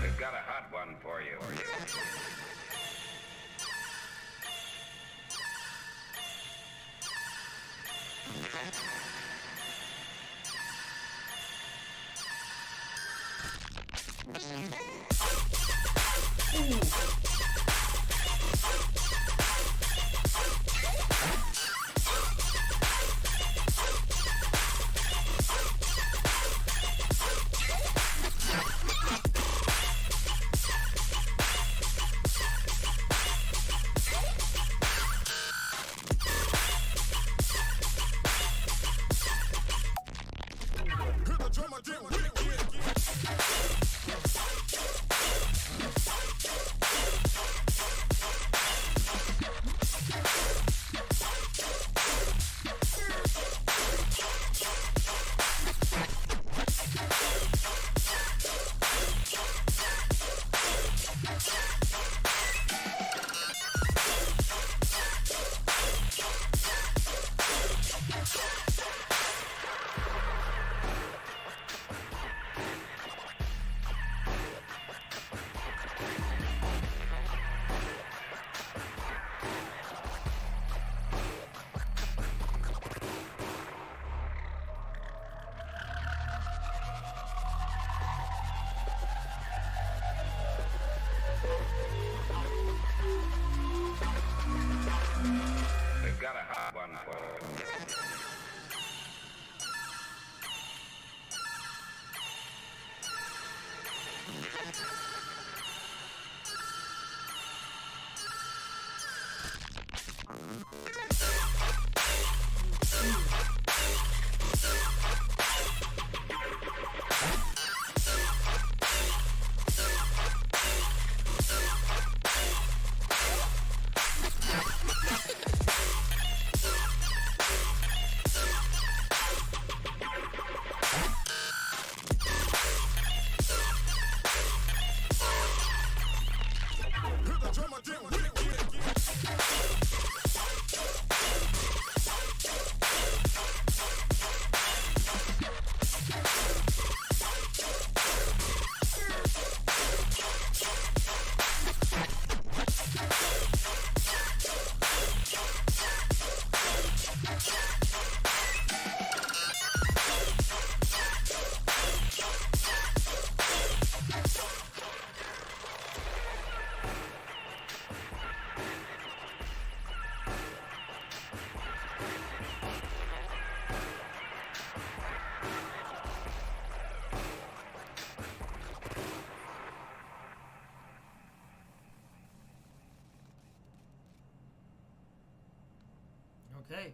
We've got a hot one for you. We've got a hot one for you. Okay,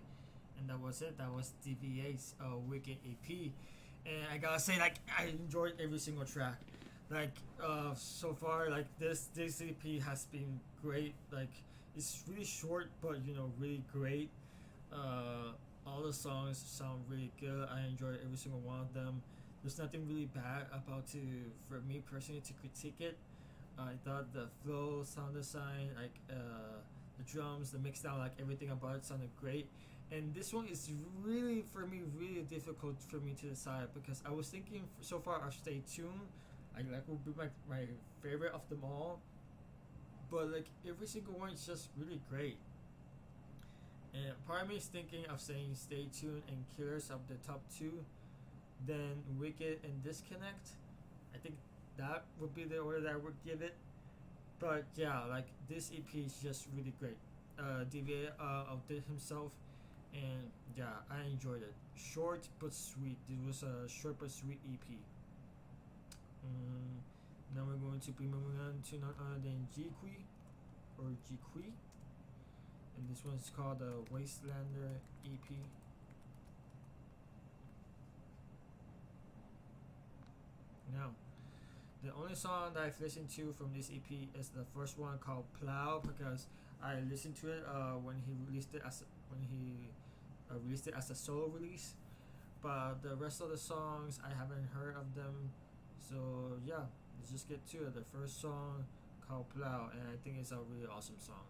and that was it. That was Dveight Wicked EP, and I gotta say, like, I enjoyed every single track. Like, so far, like this EP has been great. Like, it's really short, but you know, really great. All the songs sound really good. I enjoyed every single one of them. There's nothing really bad about for me personally to critique it. I thought the flow, sound design, like the drums, the mix down, like everything about it sounded great. And this one is really, for me, really difficult for me to decide, because I was thinking so far of Stay Tuned, would be my favorite of them all. But like every single one is just really great. And part of me is thinking of saying Stay Tuned and Killers of the top two, then Wicked and Disconnect. I think that would be the order that I would give it. But yeah, like this EP is just really great. Dveight outdid himself, and yeah, I enjoyed it. Short but sweet. It was a short but sweet EP. Now we're going to be moving on to none other than Jiqui, and this one's called the Wastelander EP. Now, the only song that I've listened to from this EP is the first one called PLOW, because I listened to it when he released it as a solo release. But the rest of the songs I haven't heard of them, so yeah, let's just get to it. The first song called PLOW, and I think it's a really awesome song.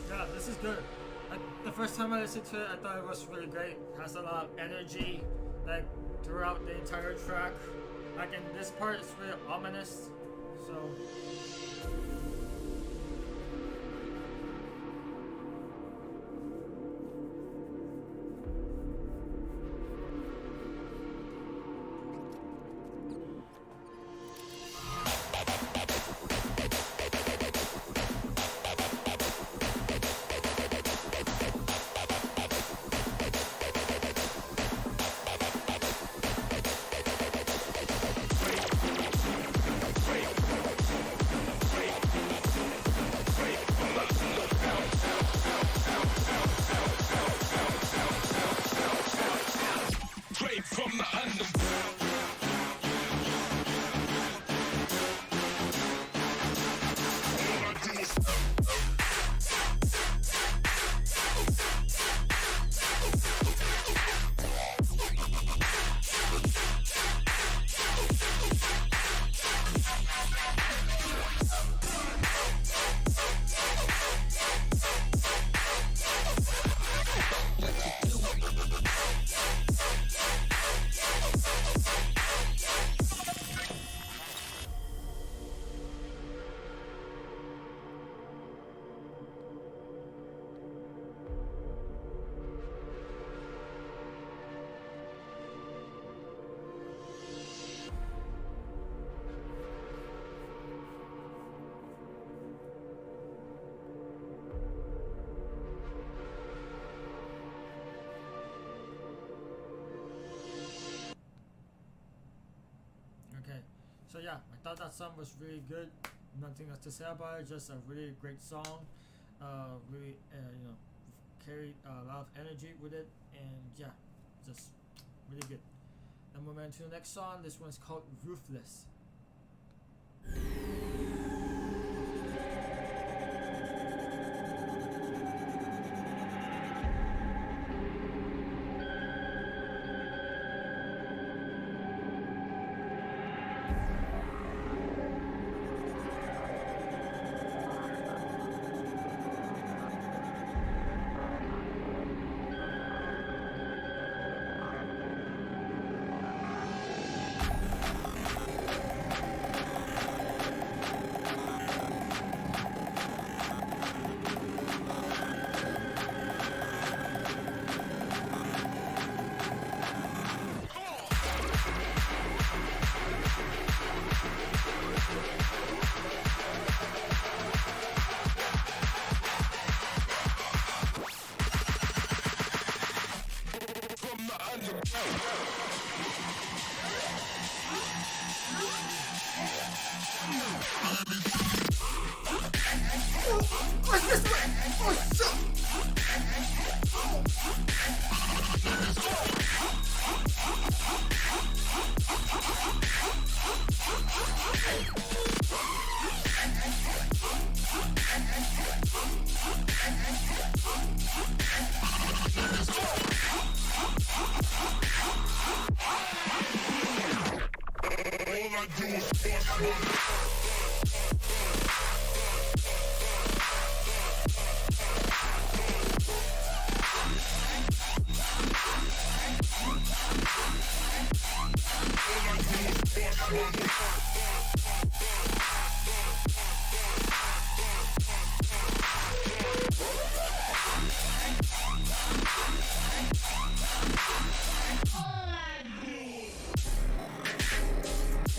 Yeah, this is good. The first time I listened to it, I thought it was really great. It has a lot of energy, like throughout the entire track. Like in this part, it's really ominous. So. So yeah, I thought that song was really good. Nothing else to say about it. Just a really great song. Really, carried a lot of energy with it, and yeah, just really good. Then moving on to the next song. This one's called "RUTHLESS."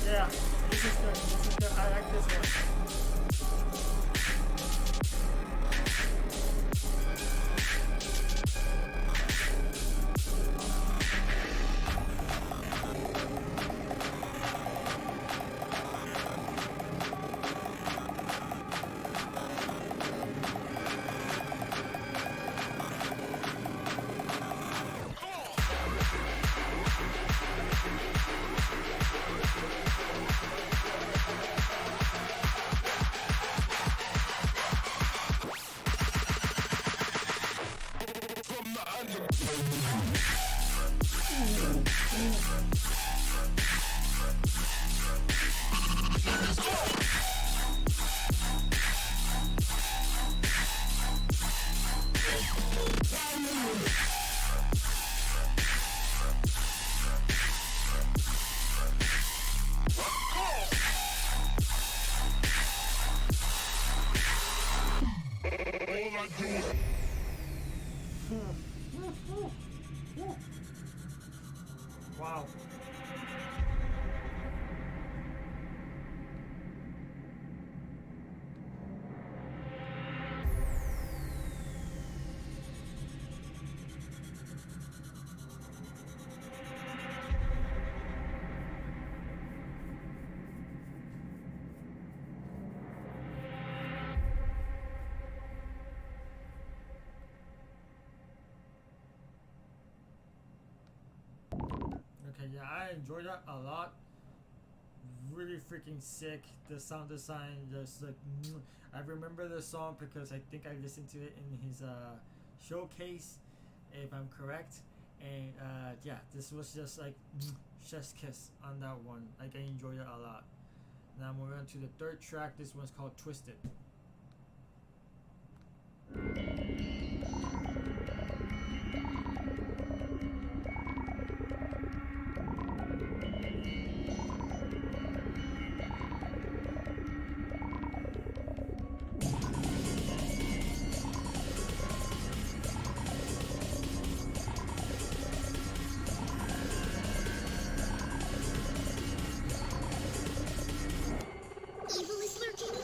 Yeah, this is good. This is good. I like this one. Wow. Okay, yeah, I enjoyed that a lot. Really freaking sick. The sound design, just like I remember the song because I think I listened to it in his showcase, if I'm correct. And yeah, this was just like chef's kiss on that one. Like I enjoyed it a lot. Now moving on to the third track. This one's called Twisted. Evil is lurking.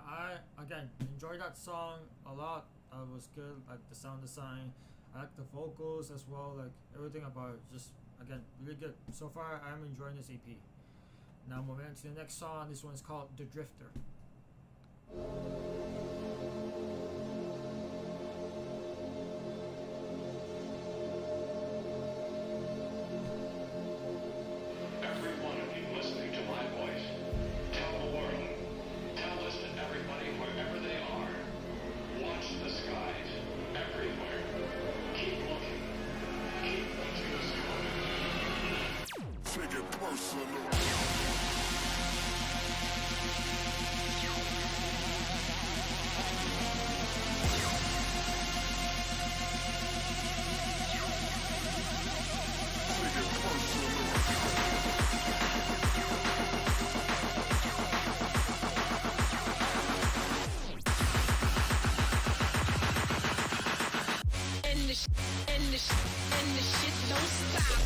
I again enjoyed that song a lot. It was good, like the sound design. I like the vocals as well, like everything about it. Just again, really good. So far, I'm enjoying this EP. Now moving on to the next song. This one is called The Drifter. Every one of you listening to my voice, tell the world, tell this to everybody wherever they are. Watch the skies, everywhere. Keep looking into the sky. Take it personal. And the shit don't stop.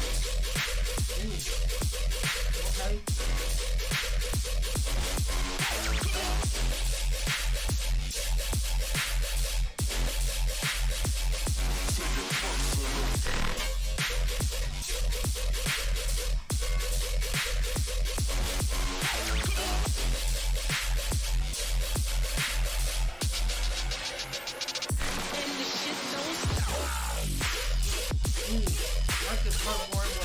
Okay. And the shit don't stop. I like this part more and more.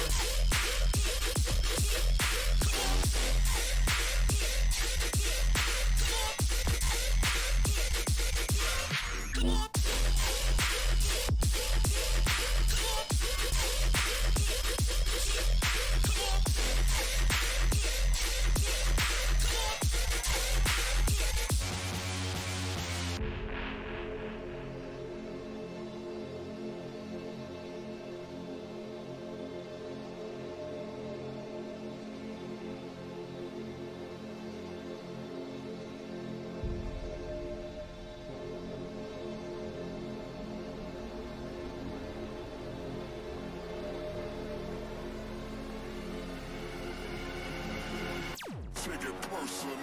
Take it personal.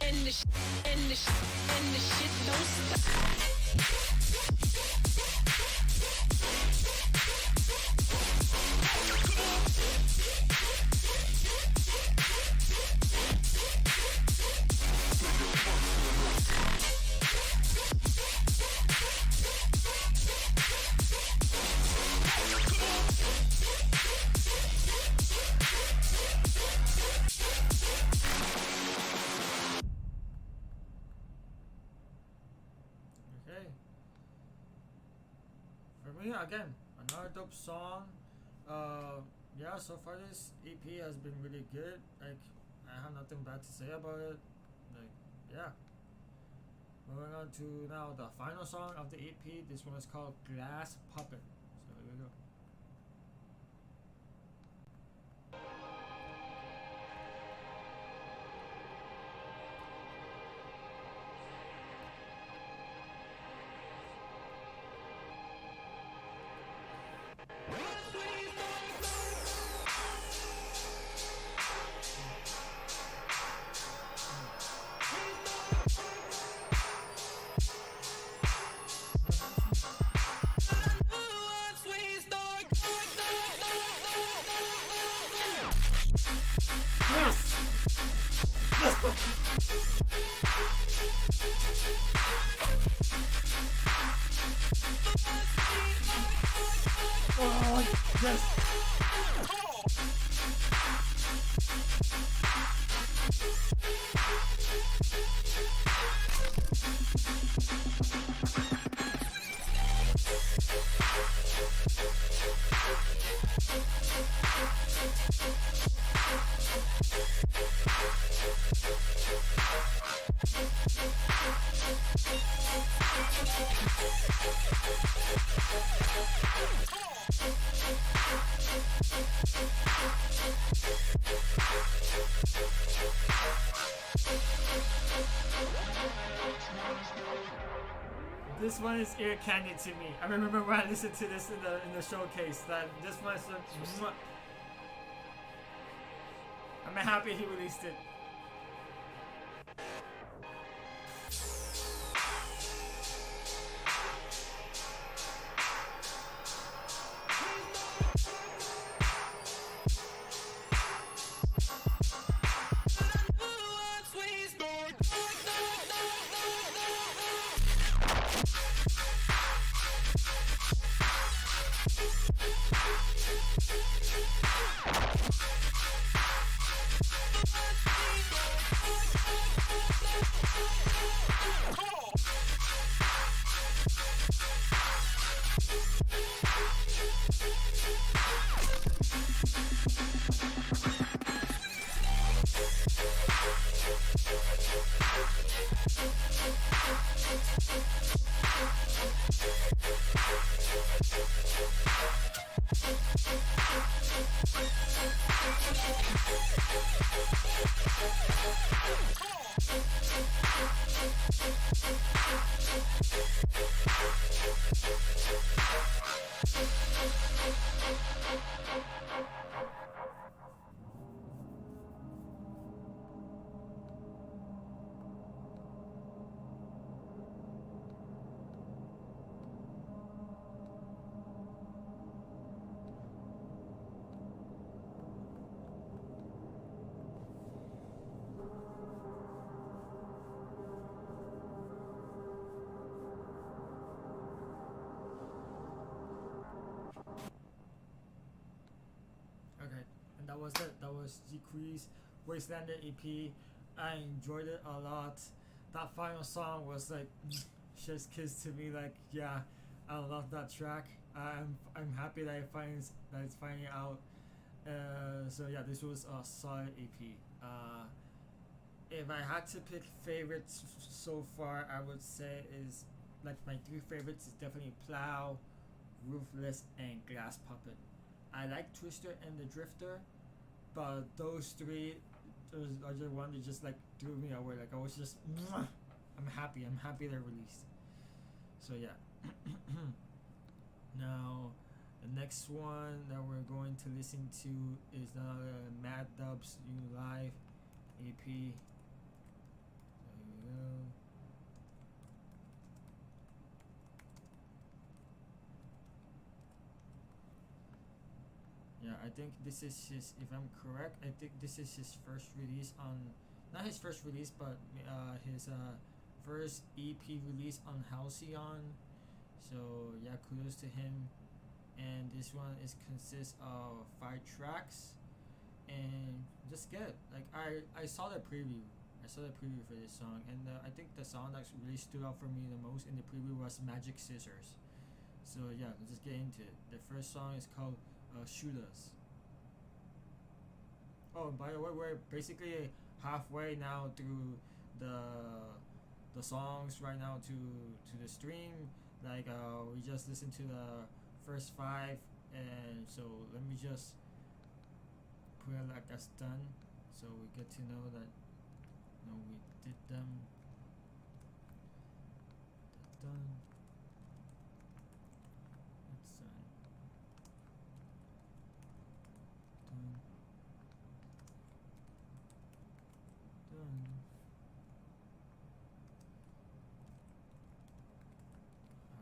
And the shit don't stop. Okay. For me, again, another dope song. Yeah, so far this EP has been really good. Like, I have nothing bad to say about it. Like, yeah. Moving on to now the final song of the EP. This one is called Glass Puppet. So here we go. Oh, yes. This one is ear candy to me. I remember when I listened to this in the showcase that this one is I'm happy he released it. That was it. That was Jiqui's Wastelander EP. I enjoyed it a lot. That final song was like chef's kiss to me. Like, yeah, I love that track. I'm happy that it's finally out. So yeah, this was a solid EP. If I had to pick favorites so far, I would say is like my 3 favorites is definitely PLOW, RUTHLESS, and Glass Puppet. I like Twister and the Drifter, but those 3 are the one that just like threw me away. Like I was just, I'm happy they're released. So yeah. Now, the next one that we're going to listen to is Mad Dubz New Live EP. There we go. Yeah, I think this is his, if I'm correct, I think this is his first release on, not his first release, but his first EP release on Halcyon. So yeah, kudos to him. And this one consists of 5 tracks, and just good. Like I saw the preview. I saw the preview for this song, and I think the song that really stood out for me the most in the preview was Magic Scissors. So yeah, let's just get into it. The first song is called SHOOTAHS. Oh, by the way, we're basically halfway now through the songs right now to the stream. Like we just listened to the first 5, and so let me just put it like as done, so we get to know that we did them. Done. That's done. Done. Done.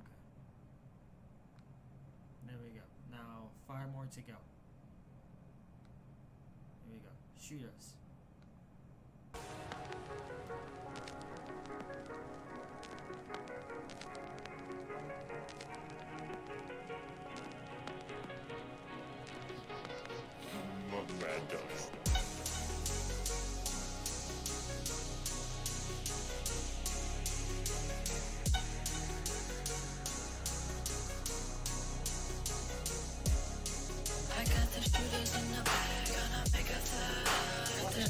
Okay. There we go. Now 5 more to go. Here we go. SHOOTAHS. I got the shooters in the bag, gonna make a third.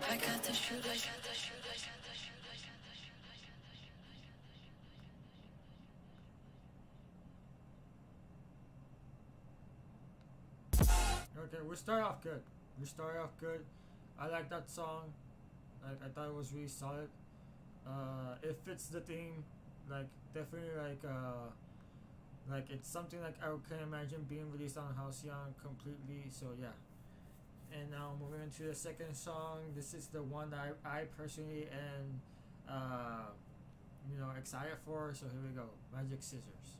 I got the shootahs. Okay, we start off good. I like that song. Like, I thought it was really solid. It fits the theme. Like, definitely like it's something like I can imagine being released on Halcyon completely. So yeah. And now moving into the second song. This is the one that I personally am excited for. So here we go. Magic Scissors.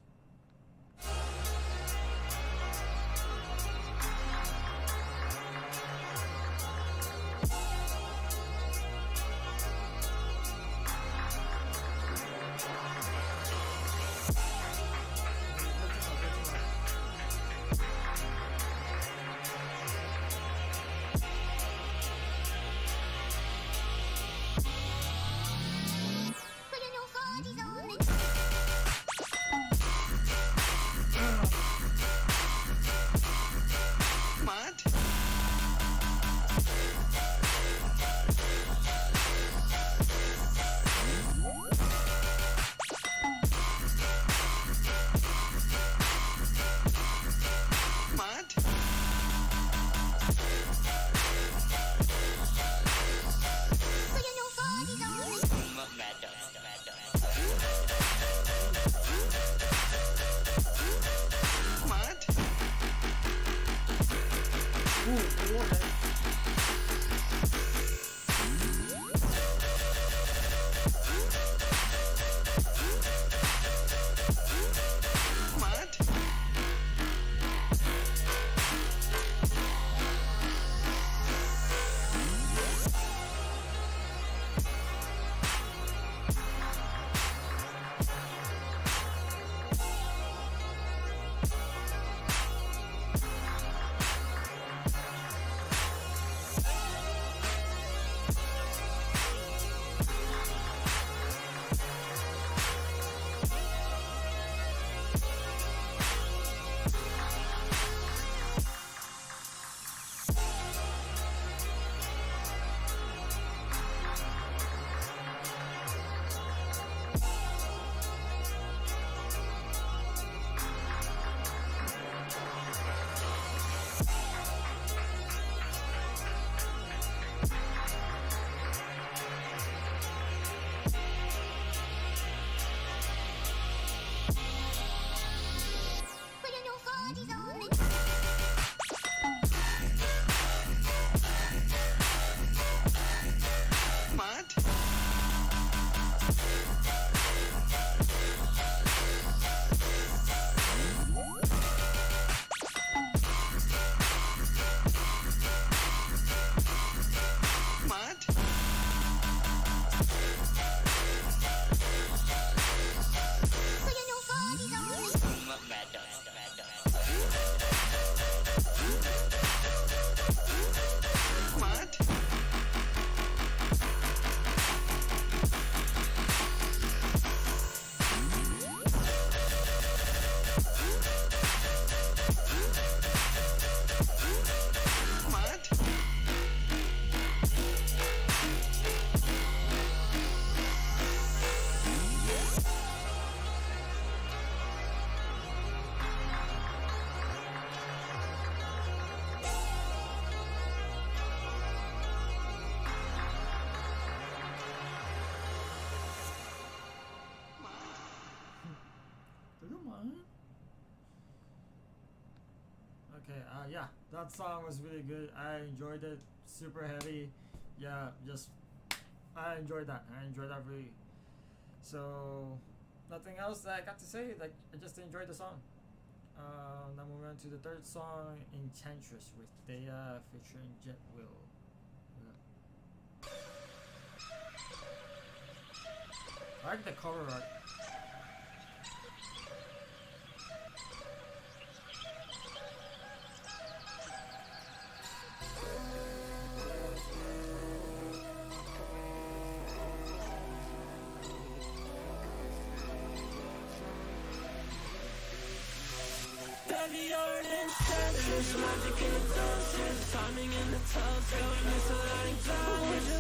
Okay, yeah, that song was really good. I enjoyed it. Super heavy. Yeah, I enjoyed that. Really. So, nothing else that I got to say. Like, I just enjoyed the song. Now moving on to the third song, Enchantress with Daeya featuring Jetwill. Yeah. I like the cover art. Magic in the doses, timing in the toes, going misaligned flowers.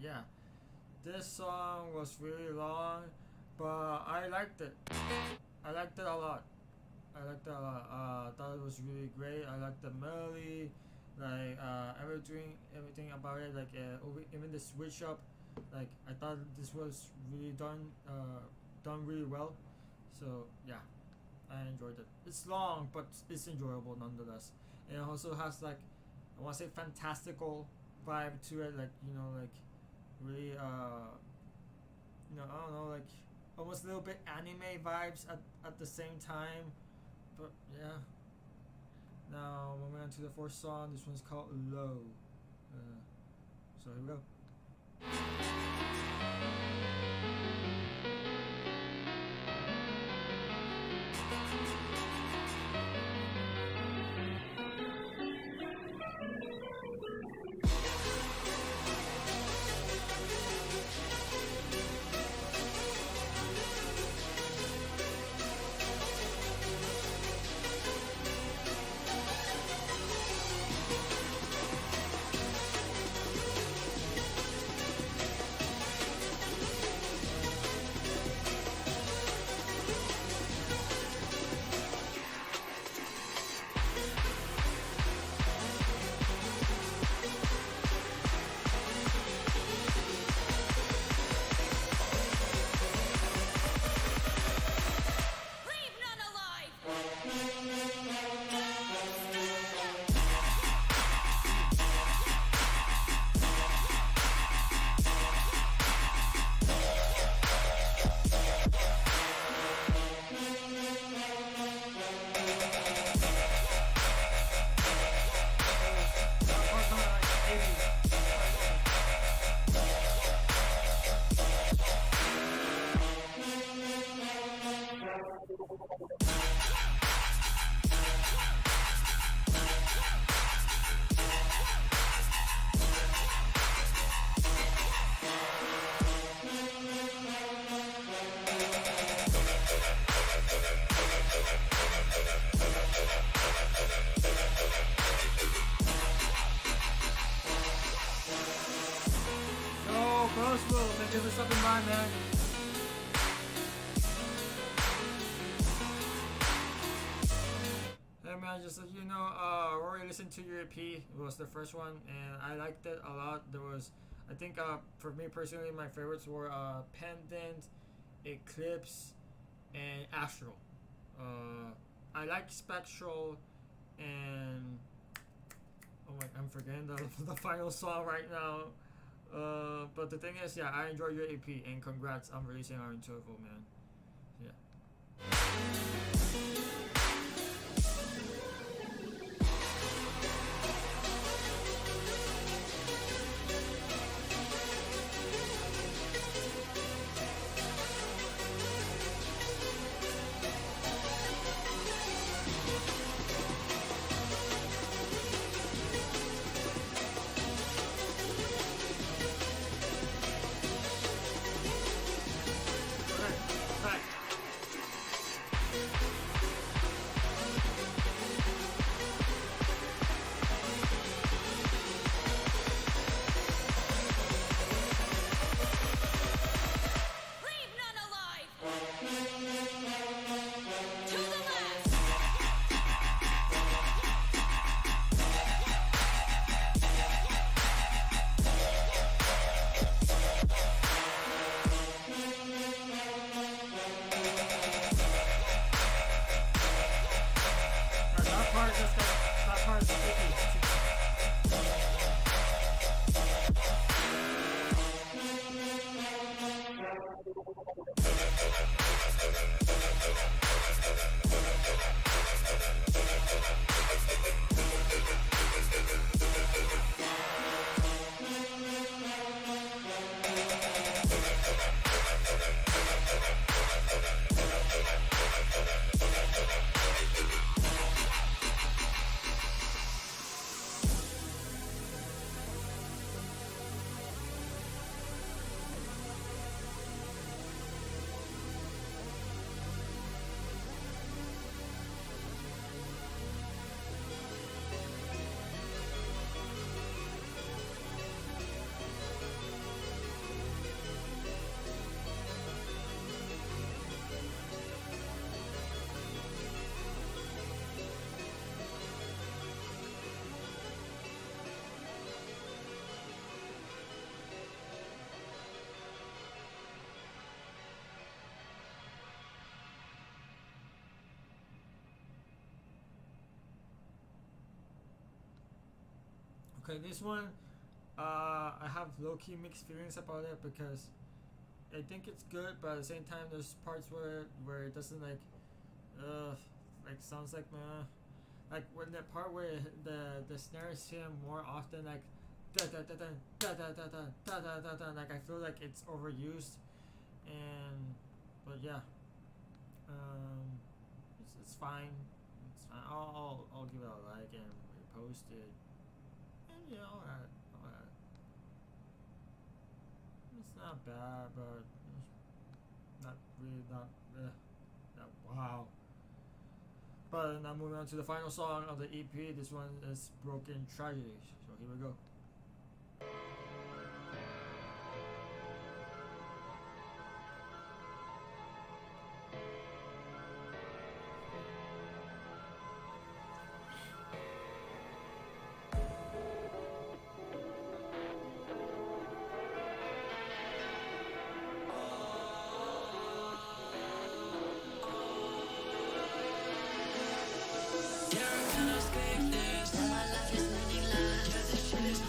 Yeah, this song was really long, but I liked it. I liked it a lot. I liked it a lot. Thought it was really great. I liked the melody, like everything about it. Like even the switch up, like I thought this was really done really well. So yeah, I enjoyed it. It's long, but it's enjoyable nonetheless. And it also has like, I want to say, fantastical vibe to it. Like, you know, like really you know, I don't know, like almost a little bit anime vibes at the same time. But yeah. Now moving on to the fourth song. This one's called Low. So here we go. Bailzwil, thank you for stopping by, man. Hey man, just so you know, I already listened to your EP. It was the first one, and I liked it a lot. There was, I think, for me personally, my favorites were Pendant, Eclipse, and Astral. I like Spectral, and oh my, I'm forgetting the final song right now. But the thing is, yeah, I enjoyed your EP, and congrats on releasing our interval, man. Yeah. Okay, this one, I have low-key mixed feelings about it because I think it's good, but at the same time, there's parts where it doesn't like sounds like like when the part where the snares hit more often, like da da da da da da da da da da da, like I feel like it's overused, but yeah, it's fine. It's fine. I'll give it a like and repost it. Yeah, alright. It's not bad, but not really that wow. But now moving on to the final song of the EP. This one is Broken Tragedy. So here we go. Now my life is meaningless. Yeah, this shit is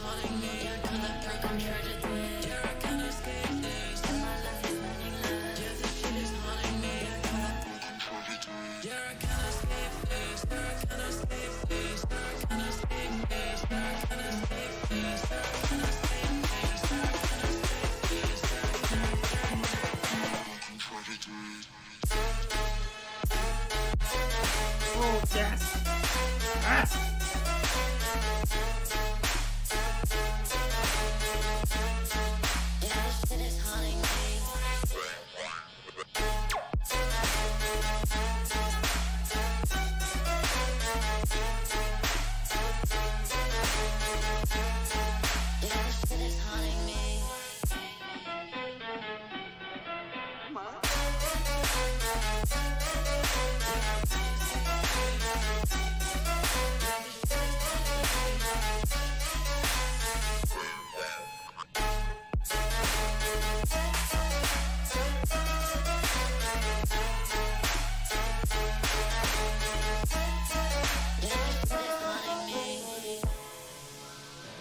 Oh, yes! Ah!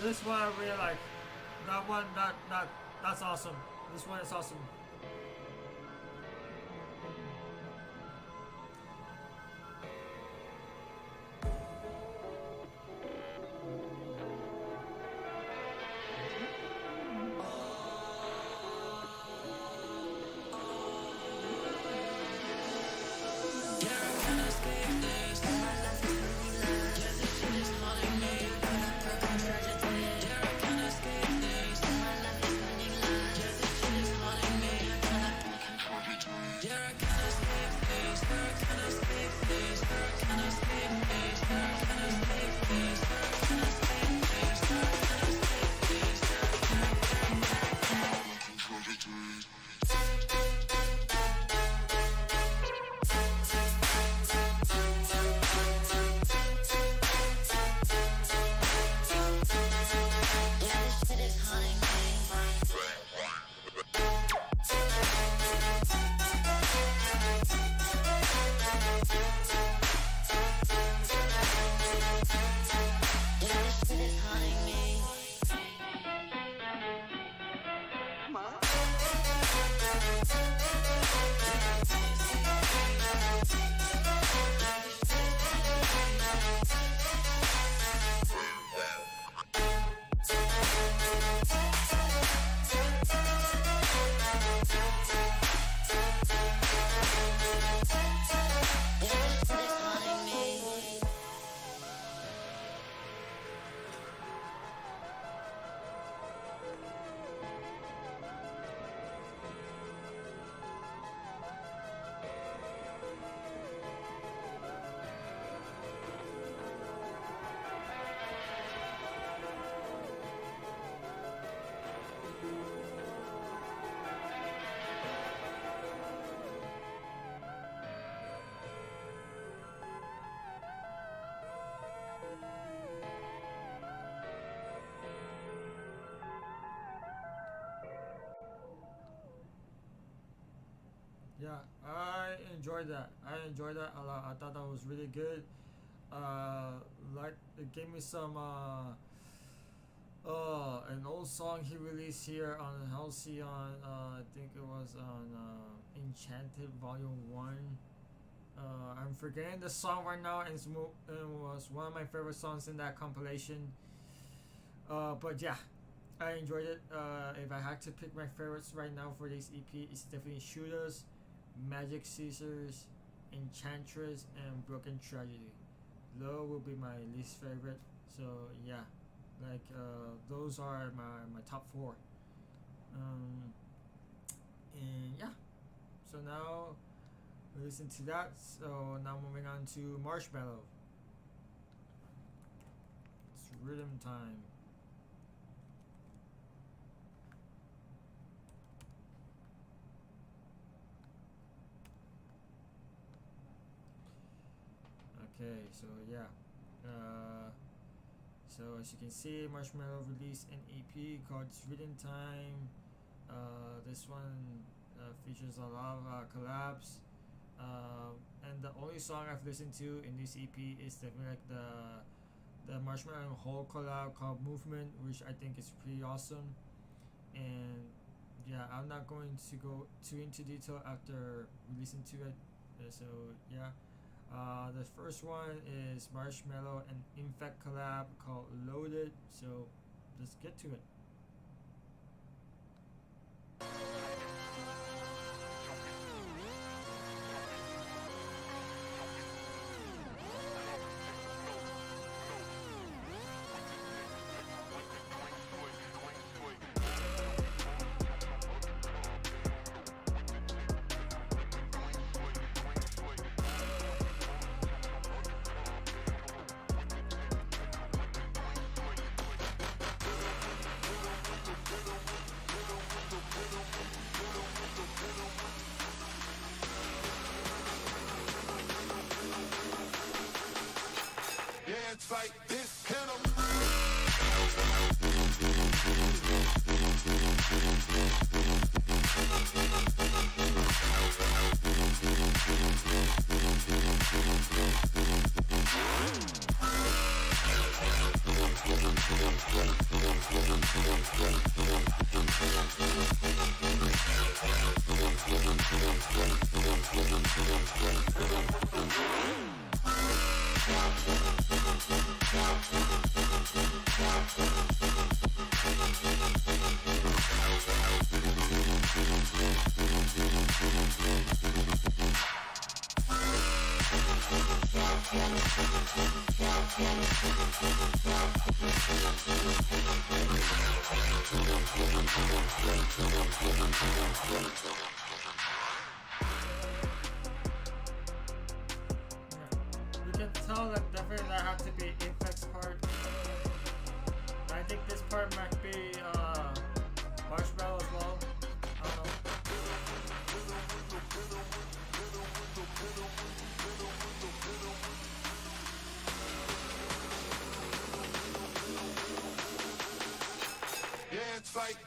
This one I really like. That one, that's awesome. This one is awesome. Yeah, I enjoyed that. I enjoyed that a lot. I thought that was really good. Like it gave me some an old song he released here on Halcyon. I think it was on Enchanted Volume 1. I'm forgetting the song right now, and it was one of my favorite songs in that compilation. But yeah, I enjoyed it. If I had to pick my favorites right now for this EP, it's definitely Shootahs, Magic Scissors, Enchantress, and Broken Tragedy. Low will be my least favorite. So yeah, like those are my top 4. And yeah, so now we listen to that. So now moving on to Marshmello. It's Riddim time. Okay, so yeah, so as you can see, Marshmello released an EP called Riddim Time. This one features a lot of collabs, and the only song I've listened to in this EP is definitely like the Marshmello and Hole collab called Movement, which I think is pretty awesome. And yeah, I'm not going to go too into detail after listening to it. So yeah. The first one is Marshmello and Infect collab called Loaded, so let's get to it. like this, can You can tell that definitely that had to be Apex part. I think this part might be Marshmello as well. I don't know. yeah, it's like.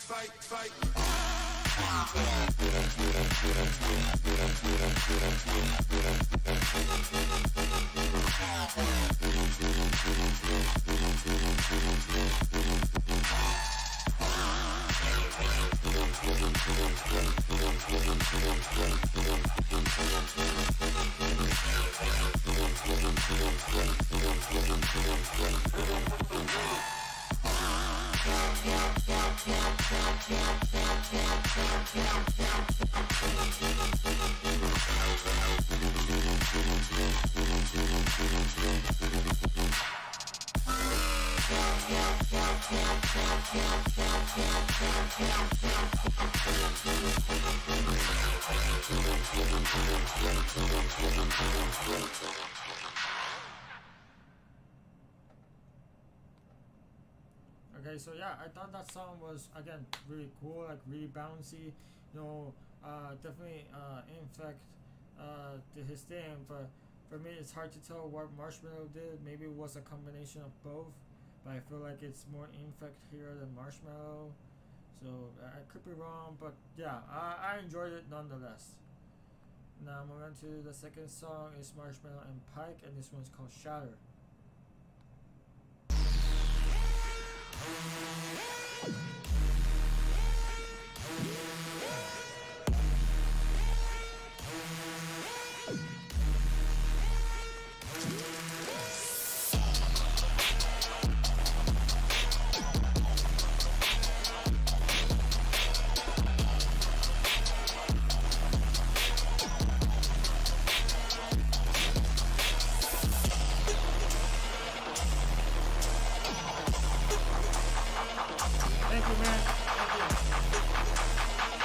Okay, so yeah, I thought that song was again really cool, like really bouncy. You know, definitely Infect did his thing, but for me it's hard to tell what Marshmello did. Maybe it was a combination of both, but I feel like it's more Infect here than Marshmello. So I could be wrong, but yeah, I enjoyed it nonetheless. Now moving on to the second song is Marshmello and Pike, and this one's called Shatter. Thank you, man. Thank you.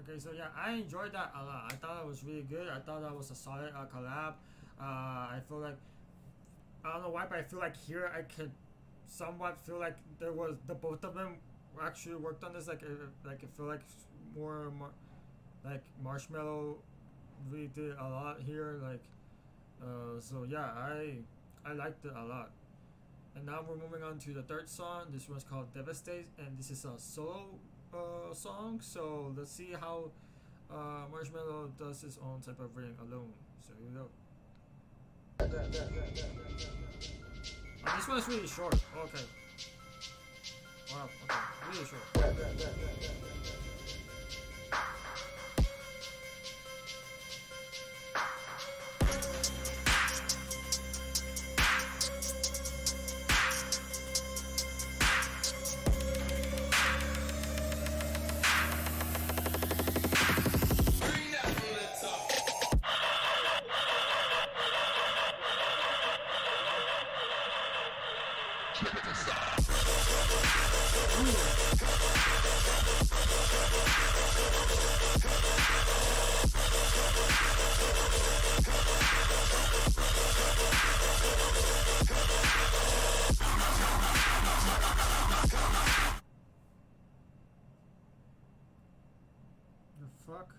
Okay, so yeah, I enjoyed that a lot. I thought it was really good. I thought that was a solid collab. I feel like, I don't know why, but I feel like here I could somewhat feel like there was the both of them actually worked on this. Like I feel like more like Marshmello really did a lot here. Like, so yeah, I liked it a lot. And now we're moving on to the third song. This one's called Devastate, and this is a solo song. So let's see how Marshmello does his own type of ring alone. So here we go. Oh, this one is really short. Okay. Wow. Okay. Really short. The fuck?